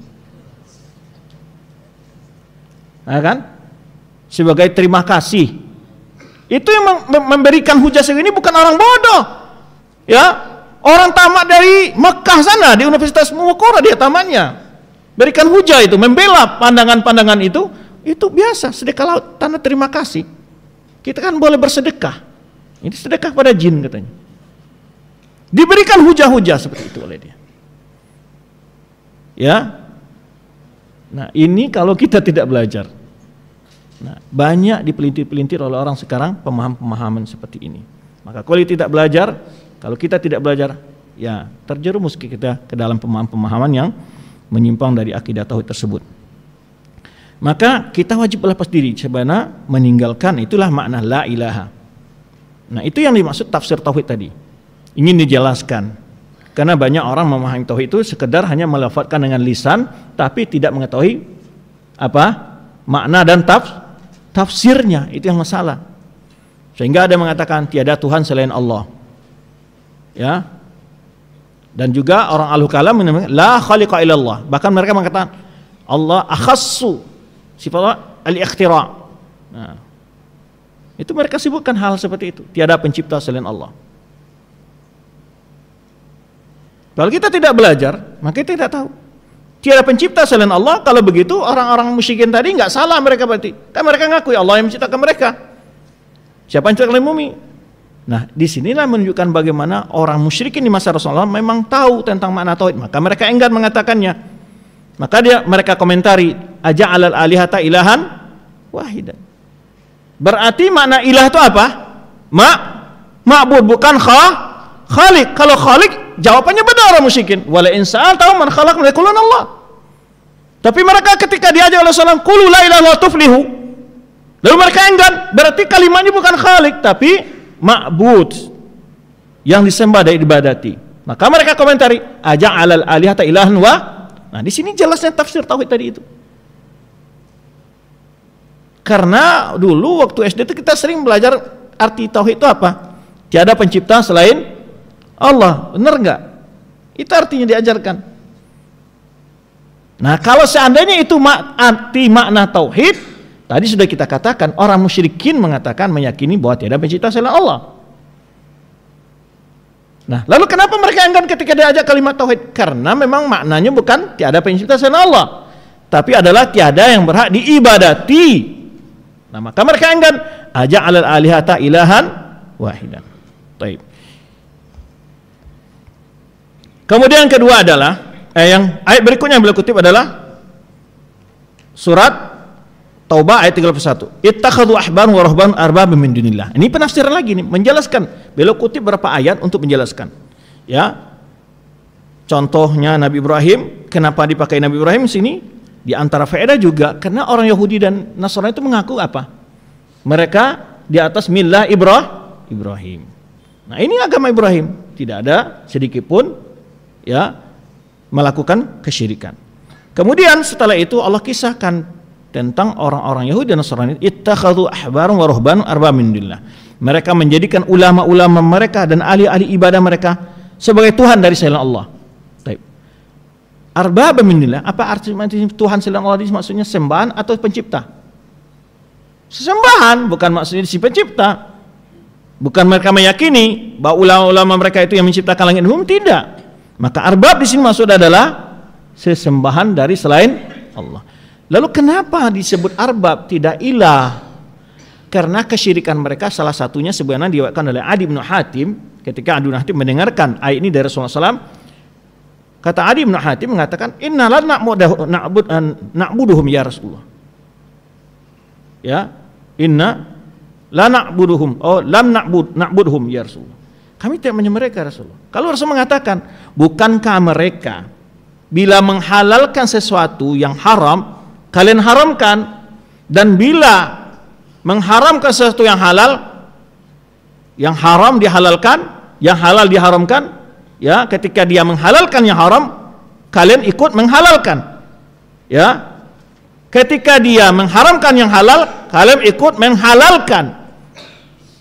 Nah, kan? Sebagai terima kasih. Itu yang memberikan hujah segini bukan orang bodoh. Ya, orang tamat dari Mekah sana, di Universitas Muwakkarah dia tamatnya. Berikan hujah itu, membela pandangan-pandangan itu biasa, sedekah laut, tanda terima kasih. Kita kan boleh bersedekah. Ini sedekah pada jin katanya. Diberikan hujah-hujah seperti itu oleh dia. Ya. Nah, ini kalau kita tidak belajar. Nah, banyak dipelintir-pelintir oleh orang sekarang pemahaman-pemahaman seperti ini. Maka kalau kita tidak belajar, ya terjerumus kita ke dalam pemahaman-pemahaman yang menyimpang dari akidah tauhid tersebut. Maka kita wajib berlepas diri sebenarnya meninggalkan, itulah makna la ilaha. Nah, itu yang dimaksud tafsir tauhid tadi. Ingin dijelaskan. Karena banyak orang memahami tauhid itu sekedar hanya melafadzkan dengan lisan tapi tidak mengetahui apa makna dan tafsirnya, itu yang masalah. Sehingga ada mengatakan tiada Tuhan selain Allah. Ya. Dan juga orang ahlu kalam mengatakan la khaliqa illallah. Bahkan mereka mengatakan Allah akhassu sifat al-ikhtira'. Nah, itu mereka sebutkan hal seperti itu. Tiada pencipta selain Allah. Kalau kita tidak belajar, maka kita tidak tahu. Tiada pencipta selain Allah. Kalau begitu orang-orang musyrikin tadi nggak salah mereka berarti. Kan mereka ngakui Allah yang menciptakan mereka. Siapa yang menciptakan bumi? Nah, disinilah menunjukkan bagaimana orang musyrikin di masa Rasulullah memang tahu tentang makna tauhid. Maka mereka enggan mengatakannya. Maka mereka komentari, aja'alal alihata ilahan wahidan. Berarti makna ilah itu apa? Ma'bud, bukan khaliq. Kalau khaliq, jawabannya benar orang musyrikin. Wala in sa'altahum man khalaq yaqulun Allah. Tapi mereka ketika diajak oleh Rasulullah, qulu la ilaha illallah tuflihu. Lalu mereka enggan, berarti kalimatnya bukan khaliq tapi ma'bud, yang disembah dan ibadati. Maka mereka komentari, aja'alal alihata ilahan wa. Nah, di sini jelasnya tafsir tauhid tadi itu. Karena dulu waktu SD itu kita sering belajar arti tauhid itu apa? Tiada pencipta selain Allah. Benar enggak? Itu artinya diajarkan. Nah, kalau seandainya itu arti makna tauhid, tadi sudah kita katakan orang musyrikin mengatakan meyakini bahwa tiada pencipta selain Allah. Nah, lalu kenapa mereka enggan ketika diajak kalimat tauhid? Karena memang maknanya bukan tiada pencipta selain Allah, tapi adalah tiada yang berhak diibadati. Nah, maka mereka enggan, aja'alal alihata ilahan wahidan. Baik. Kemudian yang kedua adalah yang ayat berikutnya yang beliau kutip adalah surat Taubah ayat 31. Ittakhadhu ahbaran wa ruhbanan arbaban min dunillah. Ini penafsiran lagi nih, menjelaskan. Beliau kutip beberapa ayat untuk menjelaskan. Ya. Contohnya Nabi Ibrahim, kenapa dipakai Nabi Ibrahim di sini? Di antara faedah juga karena orang Yahudi dan Nasrani itu mengaku apa? Mereka di atas millah Ibrahim. Nah, ini agama Ibrahim, tidak ada sedikit pun ya melakukan kesyirikan. Kemudian setelah itu Allah kisahkan tentang orang-orang Yahudi dan Nasrani, ittakhadhu ahbaran wa ruhbanan arbaban min dunillah. Mereka menjadikan ulama-ulama mereka dan ahli-ahli ibadah mereka sebagai Tuhan dari selain Allah. Baik. Arbaban min dunillah, apa arti Tuhan selain Allah? Maksudnya sembahan atau pencipta? Sesembahan, bukan maksudnya si pencipta. Bukan mereka meyakini bahwa ulama-ulama mereka itu yang menciptakan langit dan bumi, tidak. Maka arbab di sini maksud adalah sesembahan dari selain Allah. Lalu kenapa disebut arbab tidak ilah? Karena kesyirikan mereka salah satunya sebenarnya diwakilkan oleh Adi bin Hatim. Ketika Adi bin Hatim mendengarkan ayat ini dari Rasulullah SAW, kata Adi bin Hatim mengatakan, Inna la na'buduhum ya Rasulullah. Ya, inna la na'buduhum, lam na'buduhum ya Rasulullah. Kami tidak menyembah mereka Rasulullah. Kalau Rasul mengatakan, bukankah mereka bila menghalalkan sesuatu yang haram, kalian haramkan, dan bila mengharamkan sesuatu yang halal, yang haram dihalalkan, yang halal diharamkan, ya, ketika dia menghalalkan yang haram, kalian ikut menghalalkan, ya, ketika dia mengharamkan yang halal, kalian ikut menghalalkan.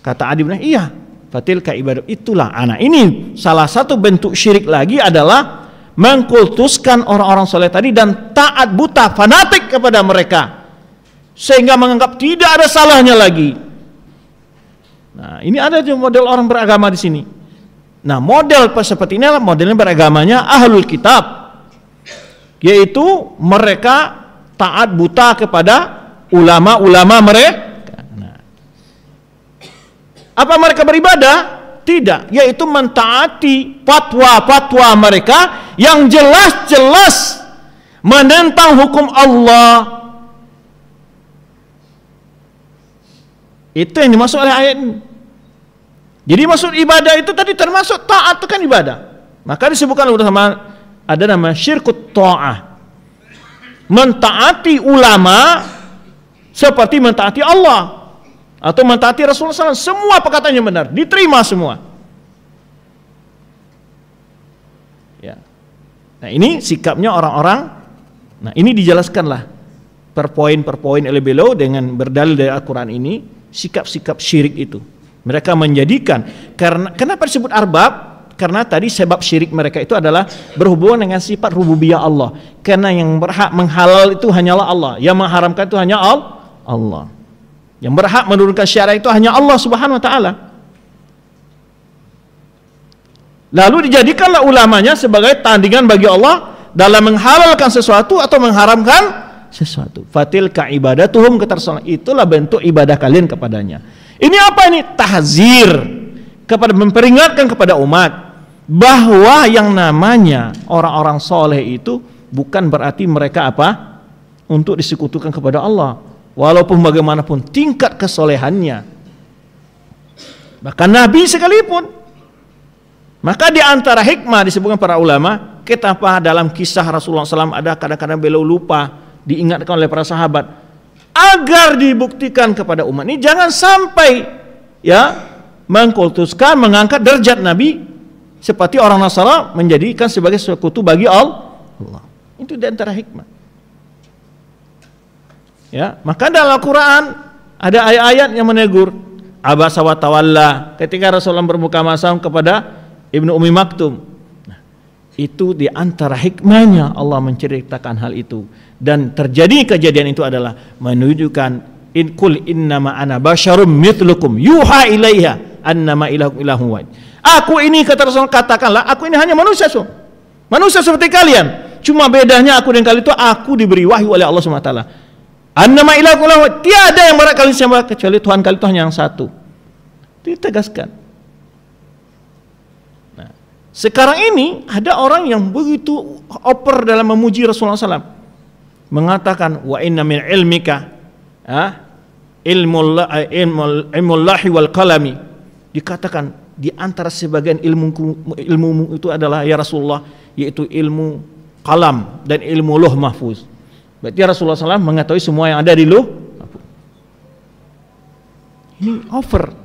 Kata Adi bin, iya, fatilka ibadah, itulah anak. Ini salah satu bentuk syirik lagi adalah mengkultuskan orang-orang soleh tadi dan taat buta fanatik kepada mereka sehingga menganggap tidak ada salahnya lagi. Nah, ini ada model orang beragama di sini. Nah, model seperti ini adalah modelnya beragamanya ahlul kitab, yaitu mereka taat buta kepada ulama-ulama mereka. Nah, apa mereka beribadah? Tidak, yaitu mentaati fatwa-fatwa mereka yang jelas-jelas menentang hukum Allah. Itu yang dimaksud oleh ayat ini. Jadi maksud ibadah itu tadi termasuk taat, itu kan ibadah. Maka disebutkan sama ada nama syirkut ta'ah. Mentaati ulama seperti mentaati Allah atau mentaati Rasulullah SAW, semua perkataannya benar, diterima semua. Ya. Nah, ini sikapnya orang-orang. Nah, ini dijelaskanlah per poin oleh beliau dengan berdalil dari Al-Quran ini, sikap-sikap syirik itu. Mereka menjadikan, karena kenapa disebut arbab? Karena tadi sebab syirik mereka itu adalah berhubungan dengan sifat rububiyah Allah. Karena yang berhak menghalal itu hanyalah Allah, yang mengharamkan itu hanya Allah. Yang berhak menurunkan syariat itu hanya Allah Subhanahu wa taala. Lalu dijadikanlah ulamanya sebagai tandingan bagi Allah dalam menghalalkan sesuatu atau mengharamkan sesuatu. Fatilka ibadatuhum, kata Rasulullah, itulah bentuk ibadah kalian kepadanya. Ini apa ini? Tahzir, kepada memperingatkan kepada umat bahwa yang namanya orang-orang soleh itu bukan berarti mereka apa? Untuk disekutukan kepada Allah. Walaupun bagaimanapun tingkat kesolehannya, bahkan Nabi sekalipun. Maka di antara hikmah disebutkan para ulama, kenapa dalam kisah Rasulullah SAW ada kadang-kadang beliau lupa diingatkan oleh para sahabat agar dibuktikan kepada umat ini jangan sampai ya mengkultuskan, mengangkat derajat Nabi seperti orang Nasara menjadikan sebagai sekutu bagi Allah. Itu di antara hikmah. Ya, maka dalam Al-Quran ada ayat-ayat yang menegur abasa wa tawalla ketika Rasulullah bermuka masam kepada Ibnu Ummi Maktum. Nah, itu di antara hikmahnya Allah menceritakan hal itu, dan terjadi kejadian itu adalah menunjukkan in kul innama ana basyarum mithlukum yuha ilaiha annama ilahukum ilahun wahid. Aku ini, kata Rasul, katakanlah aku ini hanya manusia, manusia seperti kalian, cuma bedanya aku dan kalian itu aku diberi wahyu oleh Allah SWT. Annama ilahukum ilahun wahid, tiada yang berhak kalian sembah kecuali Tuhan kalian itu hanya yang satu. Itu ditegaskan. Nah, Sekarang ini ada orang yang begitu oper dalam memuji Rasulullah SAW, mengatakan wa inna min ilmika ilmullahi wal qalami. Dikatakan di antara sebagian ilmu itu adalah ya Rasulullah, yaitu ilmu qalam dan ilmu lauh mahfuz. Berarti Rasulullah SAW mengetahui semua yang ada di lauh mahfuz. Ini over.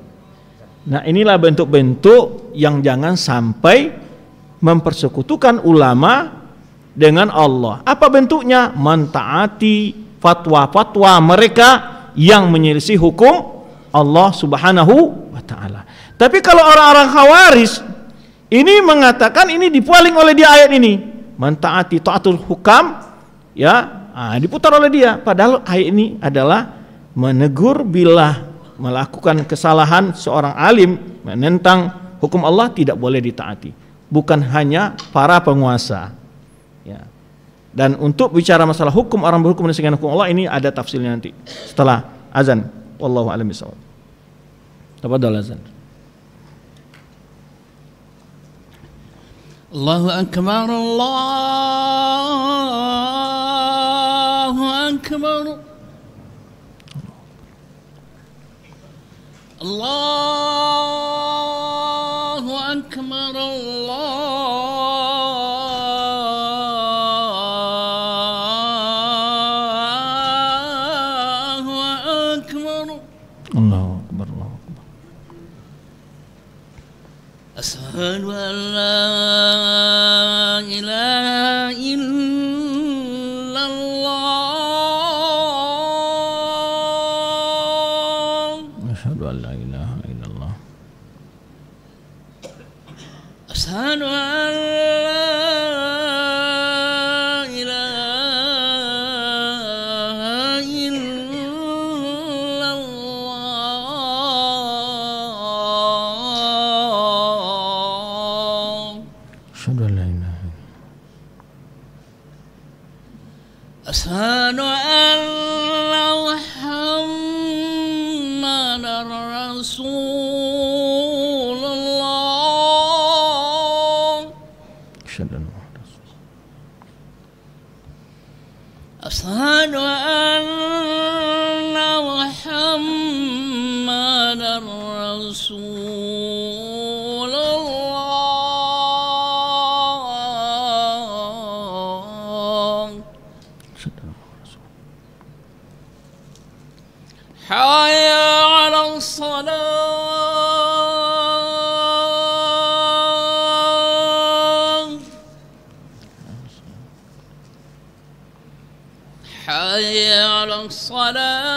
Nah, inilah bentuk-bentuk yang jangan sampai mempersekutukan ulama dengan Allah. Apa bentuknya? Mentaati fatwa-fatwa mereka yang menyelisih hukum Allah Subhanahu wa taala. Tapi kalau orang-orang Khawarij ini mengatakan, ini dipaling oleh dia ayat ini, mentaati taatul hukam, ya, diputar oleh dia. Padahal ayat ini adalah menegur bila melakukan kesalahan seorang alim menentang hukum Allah tidak boleh ditaati, bukan hanya para penguasa, ya. Dan untuk bicara masalah hukum orang berhukum dengan hukum Allah, ini ada tafsirnya nanti setelah azan. Wallahu a'lam bishawab. Tafadhal azan. Allahu akbar, Allahu akbar. Allahu akbar, Allahu akbar. Allahu akbar, Allahu akbar. Asyhadu an la ilaha illallah. Asyhadu an la ilaha illallah. Asyhadu an la ilaha illallah. Asyhadu an la ilaha illallah. Asyhadu anna Muhammadar Rasulullah. Asyhadu an la ilaha illallah. Asyhadu anna Muhammadar Rasulullah. Hayya 'alas salah. Hayya 'alas salah.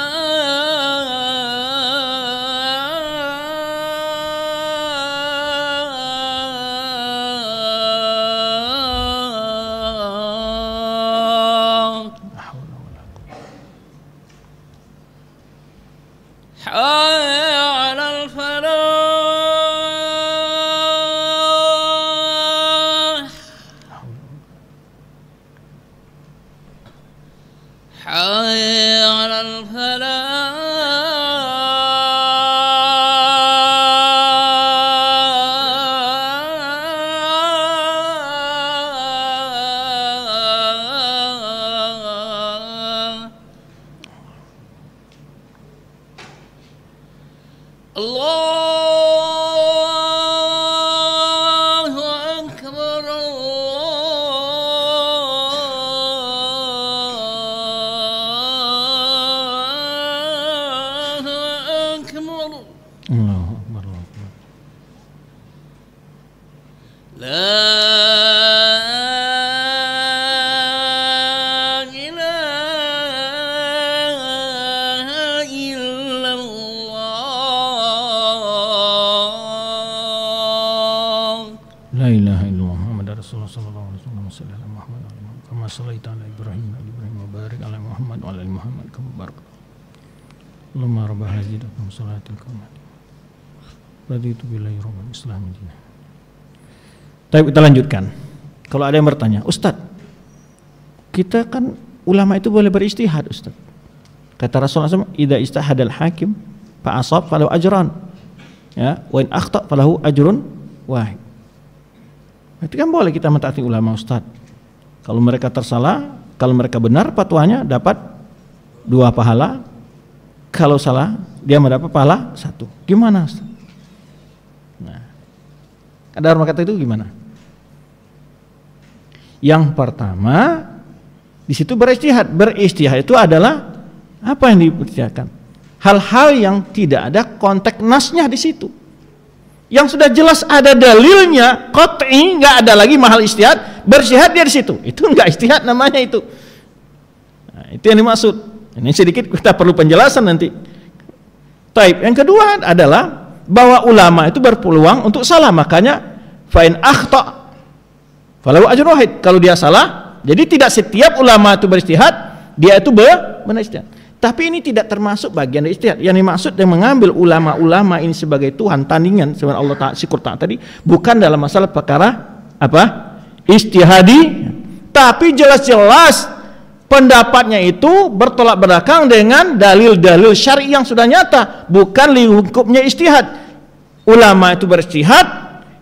حي على الفلاح. حي على الفلاح. الله أكبر، الله أكبر. Allahu akbar, Allahu akbar. لا إله إلا الله. La ilaha illallah Muhammadar Rasulullah sallallahu alaihi wasallam. Salli ala Muhammad wa ala Muhammad kama shallaita ala Ibrahim wa ala Ibrahim wa barik ala Muhammad wa ala ali Muhammad kama barakta. Allahumma rabb hadhihi wa salatil qiyamah. Raditu billahi rabbil Islam dinna. Baik, kita lanjutkan. Kalau ada yang bertanya, Ustaz, kita kan ulama itu boleh berijtihad, Ustaz. Kata Rasulullah SAW, idza ijtahadal hakim fa asab falahu ajran, ya, wa in akhta falahu ajrun wahid. Berarti kan boleh kita mentaati ulama Ustaz. Kalau mereka tersalah, kalau mereka benar fatwanya dapat 2 pahala. Kalau salah dia mendapat pahala 1. Gimana Ustaz? Nah, ada orang kata itu gimana? Yang pertama di situ beristihad. Beristihad itu adalah apa yang dipertihakan? Hal-hal yang tidak ada konteks nasnya di situ. Yang sudah jelas ada dalilnya, qat'i, nggak ada lagi mahal istihad, beristihad dia di situ. Itu nggak istihad namanya itu. Nah, itu yang dimaksud. Ini sedikit kita perlu penjelasan nanti. Taib. Yang kedua adalah bahwa ulama itu berpeluang untuk salah, makanya fa'in akhta' falahu ajrun wahid. Kalau dia salah, jadi tidak setiap ulama itu beristihad, dia itu benar istihad. Tapi ini tidak termasuk bagian dari istihad. Yang dimaksud yang mengambil ulama-ulama ini sebagai Tuhan tandingan sebenarnya Allah Ta'ala syukur ta'ala tadi bukan dalam masalah perkara apa? Istihadi, tapi jelas-jelas pendapatnya itu bertolak belakang dengan dalil-dalil syar'i yang sudah nyata, bukan lingkupnya istihad. Ulama itu beristihad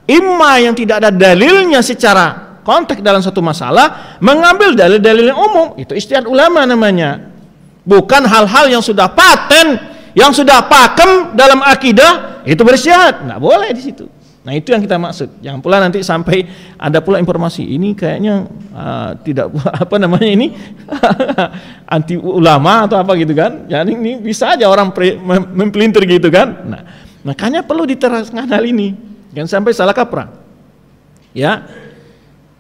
imma yang tidak ada dalilnya secara konteks dalam satu masalah, mengambil dalil-dalil yang umum, itu istihad ulama namanya. Bukan hal-hal yang sudah paten, yang sudah pakem dalam akidah, itu beristihad. Nggak boleh di situ. Nah, itu yang kita maksud. Jangan pula nanti sampai ada pula informasi ini kayaknya tidak apa namanya ini anti ulama atau apa gitu kan. Jadi ini bisa aja orang mempelintir gitu kan. Nah, makanya perlu diterangkan hal ini. Jangan sampai salah kaprah. Ya.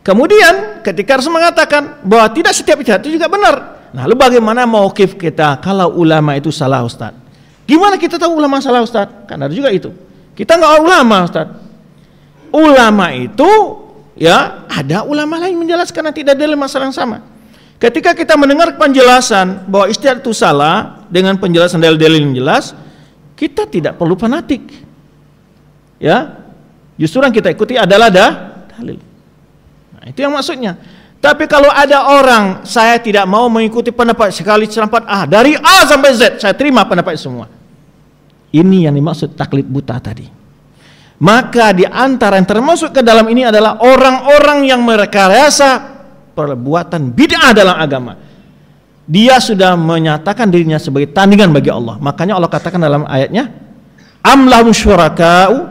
Kemudian ketika harus mengatakan bahwa tidak setiap ijtihad itu juga benar. Nah, lalu bagaimana mauqif kita kalau ulama itu salah Ustaz? Gimana kita tahu ulama salah Ustaz? Kan ada juga itu. Kita nggak ulama Ustaz. Ulama itu ya ada ulama lain menjelaskan nanti tidak ada masalah yang sama. Ketika kita mendengar penjelasan bahwa ijtihad itu salah dengan penjelasan dalil-dalil yang jelas, kita tidak perlu fanatik. Ya. Justru yang kita ikuti adalah dalil. Nah, itu yang maksudnya. Tapi kalau ada orang saya tidak mau mengikuti pendapat sekali pendapat A dari A sampai Z, saya terima pendapat semua. Ini yang dimaksud taklid buta tadi. Maka di antara yang termasuk ke dalam ini adalah orang-orang yang merekayasa perbuatan bid'ah dalam agama. Dia sudah menyatakan dirinya sebagai tandingan bagi Allah. Makanya Allah katakan dalam ayatnya, am lahum syuraka'u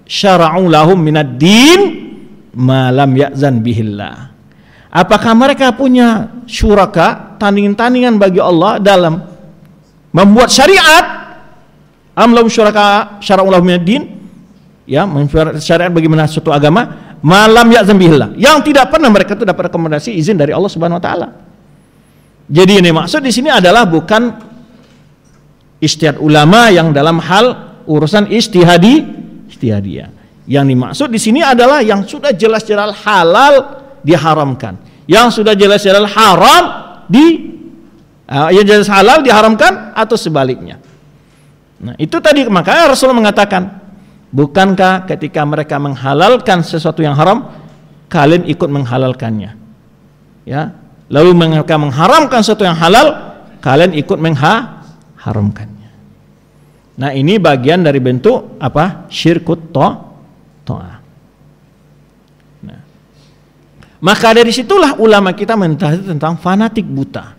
syara'u lahum minad din ma lam ya'zan bihillah. Apakah mereka punya syuraka, tandingan-tandingan bagi Allah dalam membuat syariat? Am lahum syuraka syara'u lahum minad din, ya, membuat syariat bagaimana suatu agama, malam ya'zam bihillah, yang tidak pernah mereka itu dapat rekomendasi izin dari Allah Subhanahu wa taala. Jadi ini maksud di sini adalah bukan ijtihad ulama yang dalam hal urusan ijtihadiyah. Yang dimaksud di sini adalah yang sudah jelas-jelas halal diharamkan, yang sudah jelas-jelas haram yang jelas halal diharamkan atau sebaliknya. Nah, itu tadi makanya Rasulullah mengatakan, bukankah ketika mereka menghalalkan sesuatu yang haram, kalian ikut menghalalkannya? Ya, lalu mereka mengharamkan sesuatu yang halal, kalian ikut mengharamkannya. Nah, ini bagian dari bentuk apa? Syirkut ta'ah. Nah, maka dari situlah ulama kita mentahdir tentang fanatik buta.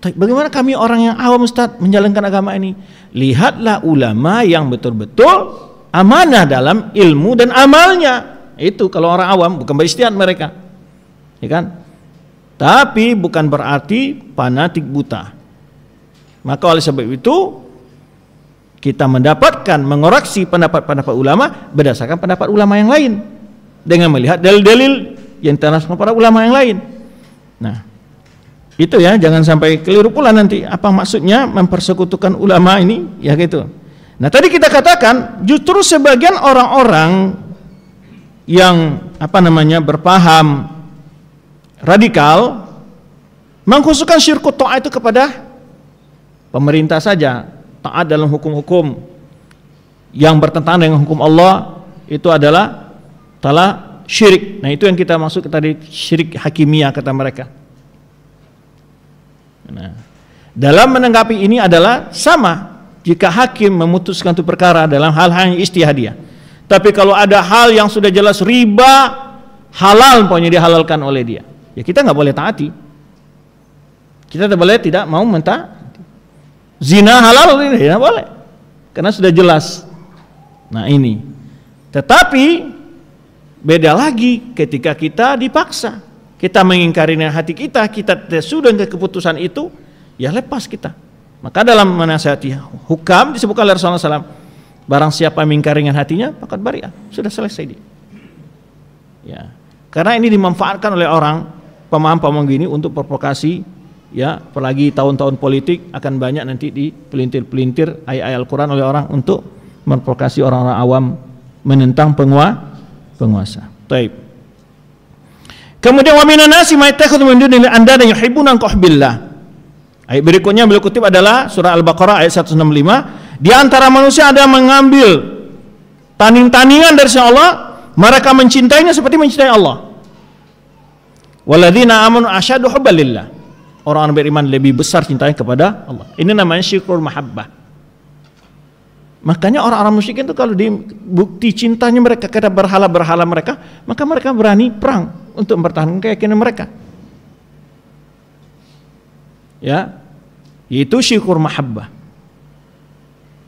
Bagaimana kami orang yang awam Ustaz menjalankan agama ini? Lihatlah ulama yang betul-betul amanah dalam ilmu dan amalnya. Itu kalau orang awam, bukan berijtihad mereka, ya kan? Tapi bukan berarti fanatik buta. Maka oleh sebab itu kita mendapatkan mengoreksi pendapat-pendapat ulama berdasarkan pendapat ulama yang lain dengan melihat dalil-dalil yang termasuk para ulama yang lain. Nah, itu ya, jangan sampai keliru pula nanti apa maksudnya mempersekutukan ulama ini, ya gitu. Nah, tadi kita katakan justru sebagian orang-orang yang berpaham radikal mengkhususkan syirkut ta'ah itu kepada pemerintah saja. Taat dalam hukum-hukum yang bertentangan dengan hukum Allah itu adalah syirik. Nah, itu yang kita maksud tadi, syirik hakimiyah kata mereka. Nah, dalam menanggapi ini adalah sama jika hakim memutuskan itu perkara dalam hal-hal yang ijtihadiyah. Tapi kalau ada hal yang sudah jelas riba, halal pokoknya dihalalkan oleh dia, ya kita nggak boleh taati. Kita tidak mau mentaati. Zina halal ini tidak boleh, karena sudah jelas. Nah ini. Tetapi beda lagi ketika kita dipaksa, kita mengingkari dengan hati kita sudah ke keputusan itu, ya lepas kita. Maka dalam menasihati hukam disebutkan oleh Rasulullah SAW, barang siapa mengingkari dengan hatinya, faqad bari'ah, sudah selesai dia. Ya, karena ini dimanfaatkan oleh orang pemaham-pemaham gini untuk provokasi, ya, apalagi tahun-tahun politik akan banyak nanti dipelintir-pelintir ayat-ayat Al-Quran oleh orang untuk memprovokasi orang-orang awam menentang penguasa. Taib. Kemudian wa minan nasi may yattakhidhu min dunillahi andadan yuhibbuna ka hubbillah. Ayat berikutnya beliau kutip adalah surah Al-Baqarah ayat 165. Di antara manusia ada yang mengambil tanding-tandingan dari Allah, mereka mencintainya seperti mencintai Allah. Walladzina amanu asyaddu hubban lillah. Orang beriman lebih besar cintanya kepada Allah. Ini namanya syikrul mahabbah. Makanya orang-orang musyrik itu kalau bukti cintanya mereka kepada berhala-berhala mereka, maka mereka berani perang untuk mempertahankan keyakinan mereka. Ya, yaitu syukur mahabbah.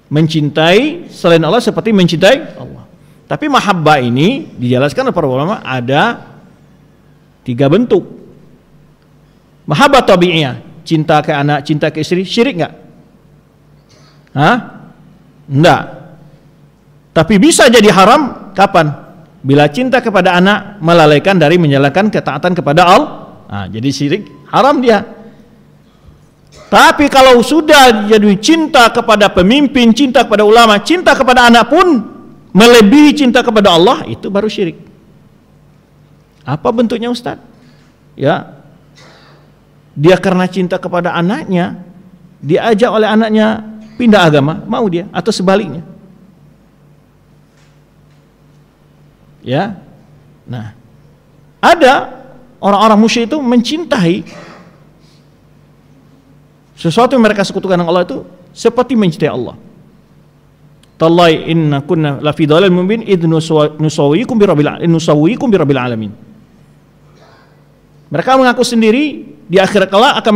Mencintai selain Allah seperti mencintai Allah. Tapi mahabbah ini dijelaskan oleh para ulama ada 3 bentuk. Mahabbah tabi'iyah, cinta ke anak, cinta ke istri, syirik enggak? Hah? Enggak. Tapi bisa jadi haram kapan? Bila cinta kepada anak melalaikan dari menjalankan ketaatan kepada Allah. Nah, jadi syirik, haram dia. Tapi kalau sudah jadi cinta kepada pemimpin, cinta kepada ulama, cinta kepada anak pun melebihi cinta kepada Allah, itu baru syirik. Apa bentuknya Ustaz? Ya, dia karena cinta kepada anaknya, diajak oleh anaknya pindah agama, mau dia, atau sebaliknya. Ya, nah, ada orang-orang musyrik itu mencintai sesuatu yang mereka sekutukan dengan Allah itu seperti mencintai Allah. Tallahi inna kunna la fi dhalal mubin id nusawwikum bi rabbil alamin. Mereka mengaku sendiri di akhirat kelak akan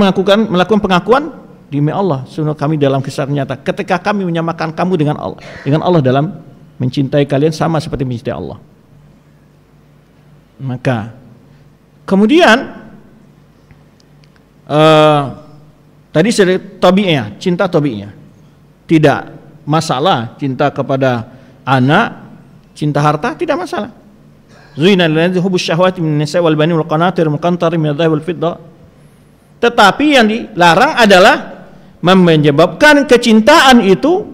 melakukan pengakuan demi Allah, sungguh kami dalam kisah nyata ketika kami menyamakan kamu dengan Allah dalam mencintai kalian sama seperti mencintai Allah. Maka kemudian tadi sudah tabi'iyah, cinta tabi'iyah. Tidak masalah cinta kepada anak, cinta harta tidak masalah. Zuina lil ladzina hubbus syahawati minan nisa'i wal bani wal qanatir muqantari minadh dhahab wal fiddah. Tetapi yang dilarang adalah menyebabkan kecintaan itu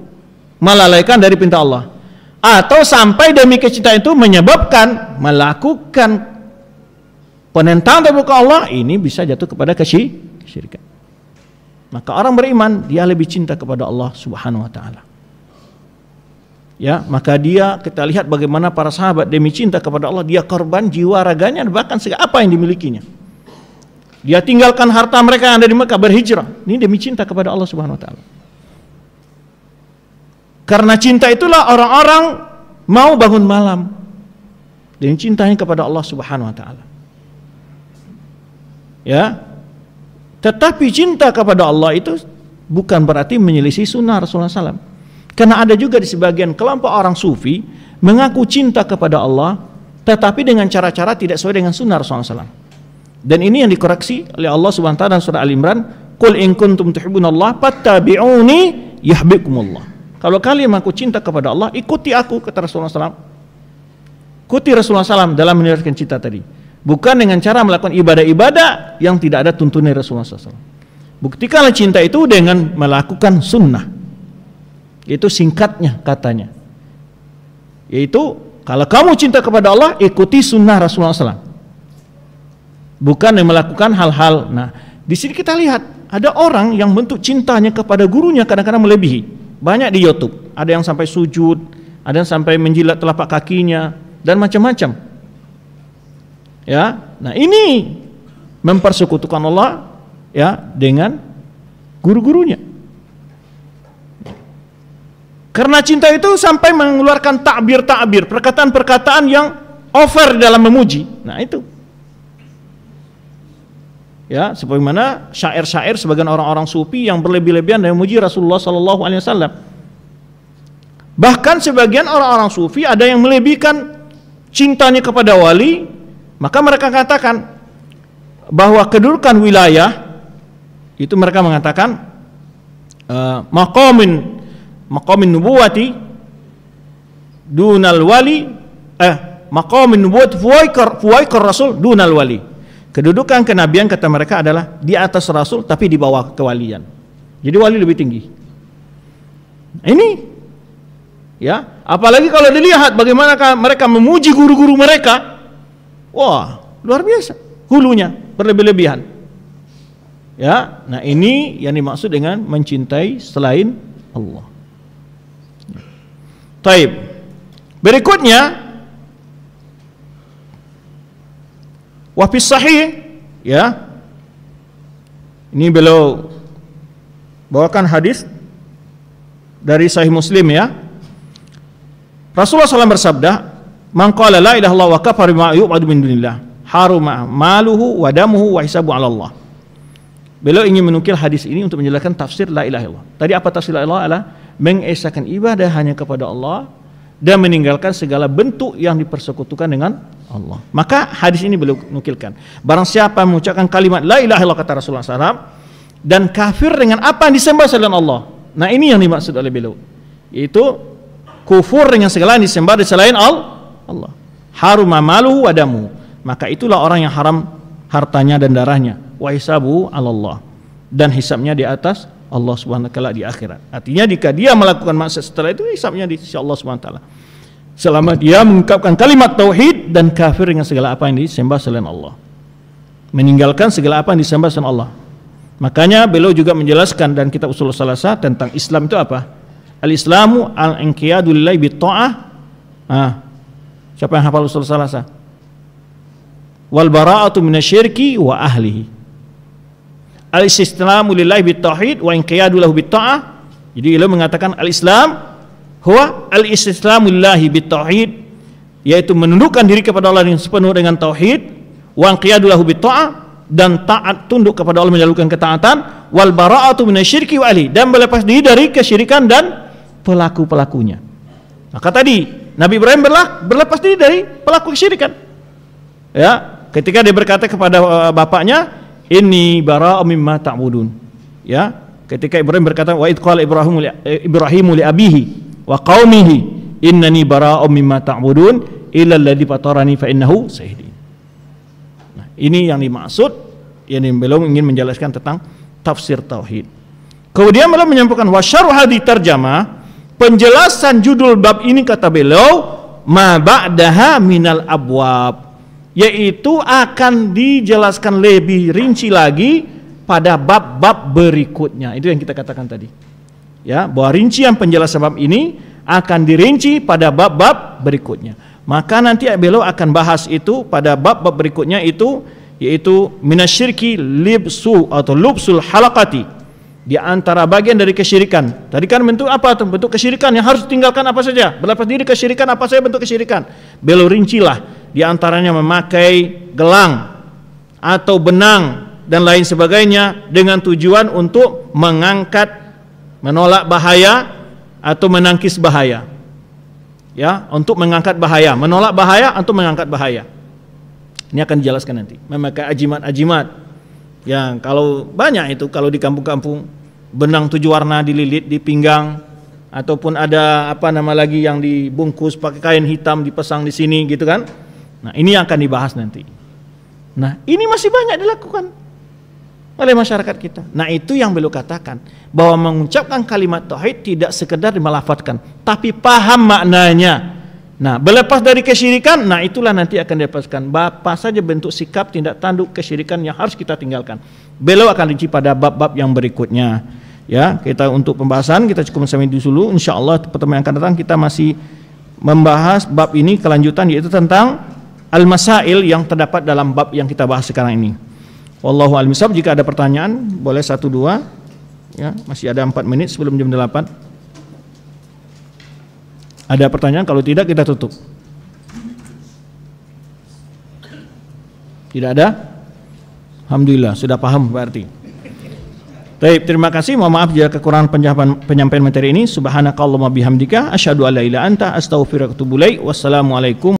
melalaikan dari perintah Allah, atau sampai demi kecintaan itu menyebabkan melakukan penentangan dari Allah, ini bisa jatuh kepada kesyirikan. Maka orang beriman dia lebih cinta kepada Allah Subhanahu wa taala. Ya, maka dia kita lihat bagaimana para sahabat demi cinta kepada Allah dia korban jiwa raganya bahkan segala apa yang dimilikinya. Dia tinggalkan harta mereka yang ada di Mekah berhijrah. Ini demi cinta kepada Allah Subhanahu wa taala. Karena cinta itulah orang-orang mau bangun malam dengan cintanya kepada Allah Subhanahu wa taala. Ya. Tetapi cinta kepada Allah itu bukan berarti menyelisih sunnah Rasulullah SAW. Karena ada juga di sebagian kelompok orang sufi mengaku cinta kepada Allah, tetapi dengan cara-cara tidak sesuai dengan sunnah Rasulullah SAW. Dan ini yang dikoreksi oleh Allah Subhanahu wa taala dalam surah Al-Imran, "Qul in kuntum tuhibbunallah fattabi'uni yuhibbukumullah." Kalau kalian mengaku cinta kepada Allah, ikuti aku, kata Rasulullah SAW. Ikuti Rasulullah SAW dalam menjelaskan cinta tadi. Bukan dengan cara melakukan ibadah-ibadah yang tidak ada tuntunan Rasulullah SAW. Buktikanlah cinta itu dengan melakukan sunnah. Itu singkatnya katanya. Yaitu kalau kamu cinta kepada Allah, ikuti sunnah Rasulullah SAW. Bukan yang melakukan hal-hal. Nah, di sini kita lihat ada orang yang bentuk cintanya kepada gurunya kadang-kadang melebihi. Banyak di YouTube. Ada yang sampai sujud, ada yang sampai menjilat telapak kakinya dan macam-macam. Ya, nah ini mempersekutukan Allah ya dengan guru-gurunya. Karena cinta itu sampai mengeluarkan takbir-takbir, perkataan-perkataan yang over dalam memuji. Nah itu. Ya, sebagaimana syair-syair sebagian orang-orang sufi yang berlebih-lebihan dan memuji Rasulullah sallallahu alaihi wasallam. Bahkan sebagian orang-orang sufi ada yang melebihkan cintanya kepada wali, maka mereka katakan bahwa kedudukan wilayah itu mereka mengatakan maqamin nubuwati dunal wali maqamin nubuwati fuwaikar rasul dunal wali. Kedudukan kenabian kata mereka adalah di atas rasul tapi di bawah kewalian. Jadi wali lebih tinggi. Ini ya, apalagi kalau dilihat bagaimana mereka memuji guru-guru mereka. Wah, luar biasa. Hulunya berlebih-lebihan. Ya, nah ini yang dimaksud dengan mencintai selain Allah. Taib. Berikutnya wafis sahih, ya. Ini beliau bawakan hadis dari Sahih Muslim, ya. Rasulullah SAW bersabda, "Man qala la ilaha illallah wa kafara bima yu'badu min dunillah, haruma maluhu wa damuhu wa hisabu 'ala Allah." Beliau ingin menukil hadis ini untuk menjelaskan tafsir la ilaha illallah. Tadi apa tafsir la ilaha illallah? Adalah mengesahkan ibadah hanya kepada Allah dan meninggalkan segala bentuk yang dipersekutukan dengan Allah. Maka hadis ini beliau nukilkan. Barang siapa mengucapkan kalimat la ilaha illallah kata Rasulullah SAW dan kafir dengan apa yang disembah selain Allah. Nah ini yang dimaksud oleh beliau. Yaitu kufur dengan segala yang disembah selain Allah. Haruma maluhu wa damu. Maka itulah orang yang haram hartanya dan darahnya. Wa hisabu 'ala Allah. Dan hisabnya di atas Allah Subhanahu wa taala di akhirat. Artinya jika dia melakukan maksiat setelah itu hisabnya di sisi Allah Subhanahu wa taala. Selama dia mengungkapkan kalimat tauhid dan kafir dengan segala apa yang disembah selain Allah. Meninggalkan segala apa yang disembah selain Allah. Makanya beliau juga menjelaskan dan kitab Ushul Salasah tentang Islam itu apa? Al-Islamu al-inqiyadu lillahi bit-ta'ah. Siapa yang hafal Ushul Salasah? Wal bara'atu minasyirki wa ahlihi. Al-istislamu lillahi bit-tauhid wa inqiyadu lahu bit-ta'ah. Jadi beliau mengatakan al-Islam huwa al-istislamu lillahi bit-tauhid, yaitu menundukkan diri kepada Allah dengan sepenuh dengan tauhid, wa inqiyadu lahu bit-ta'ah, dan taat tunduk kepada Allah menjalankan ketaatan, wal bara'atu minasyirki wa ahli, dan berlepas diri dari kesyirikan dan pelaku-pelakunya. Maka tadi Nabi Ibrahim berlepas diri dari pelaku kesyirikan. Ya, ketika dia berkata kepada bapaknya, inni bara'u mimma ta'budun. Ya, ketika Ibrahim berkata wa id qala Ibrahimu li abihi wa qaumihi innani bara'u mimma ta'budun illa alladzi fatarani fa innahu sayahdin. Nah, ini yang dimaksud yang beliau ingin menjelaskan tentang tafsir tauhid. Kemudian beliau menyampaikan wa syarh hadhi tarjamah, penjelasan judul bab ini kata beliau ma ba'daha minal abwab, yaitu akan dijelaskan lebih rinci lagi pada bab-bab berikutnya. Itu yang kita katakan tadi. Ya, bahwa rincian penjelasan bab ini akan dirinci pada bab-bab berikutnya. Maka nanti beliau akan bahas itu pada bab-bab berikutnya itu, yaitu minasyirki libsu atau lubsul halaqati, di antara bagian dari kesyirikan. Tadi kan bentuk apa tuh? Bentuk kesyirikan yang harus ditinggalkan apa saja? Berlepas diri kesyirikan apa saja bentuk kesyirikan? Beliau rincilah, di antaranya memakai gelang atau benang dan lain sebagainya dengan tujuan untuk menolak bahaya atau menangkis bahaya. Ya, untuk mengangkat bahaya, menolak bahaya atau mengangkat bahaya. Ini akan dijelaskan nanti. Memakai ajimat-ajimat yang kalau banyak itu kalau di kampung-kampung, benang 7 warna dililit di pinggang, ataupun ada apa nama lagi yang dibungkus pakai kain hitam dipasang di sini gitu kan. Nah, ini yang akan dibahas nanti. Nah, ini masih banyak dilakukan oleh masyarakat kita. Nah, itu yang beliau katakan, bahwa mengucapkan kalimat tauhid tidak sekedar dimelafatkan, tapi paham maknanya. Nah, berlepas dari kesyirikan, nah itulah nanti akan dilepaskan. Apa saja bentuk sikap tindak tanduk kesyirikan yang harus kita tinggalkan. Beliau akan rinci pada bab-bab yang berikutnya. Ya, kita untuk pembahasan kita cukup sampai di dulu. Insyaallah pertemuan yang akan datang kita masih membahas bab ini kelanjutan, yaitu tentang al-masail yang terdapat dalam bab yang kita bahas sekarang ini. Wallahu a'lam bishawab. Jika ada pertanyaan boleh 1-2. Ya, masih ada 4 menit sebelum jam 8. Ada pertanyaan? Kalau tidak kita tutup. Tidak ada? Alhamdulillah sudah paham berarti. Baik, terima kasih. Mohon maaf jika kekurangan penyampaian materi ini. Subhanakallahumma bihamdika asyhadu an la ilaha illa anta astaghfiruka wa atubu ilaik. Wassalamualaikum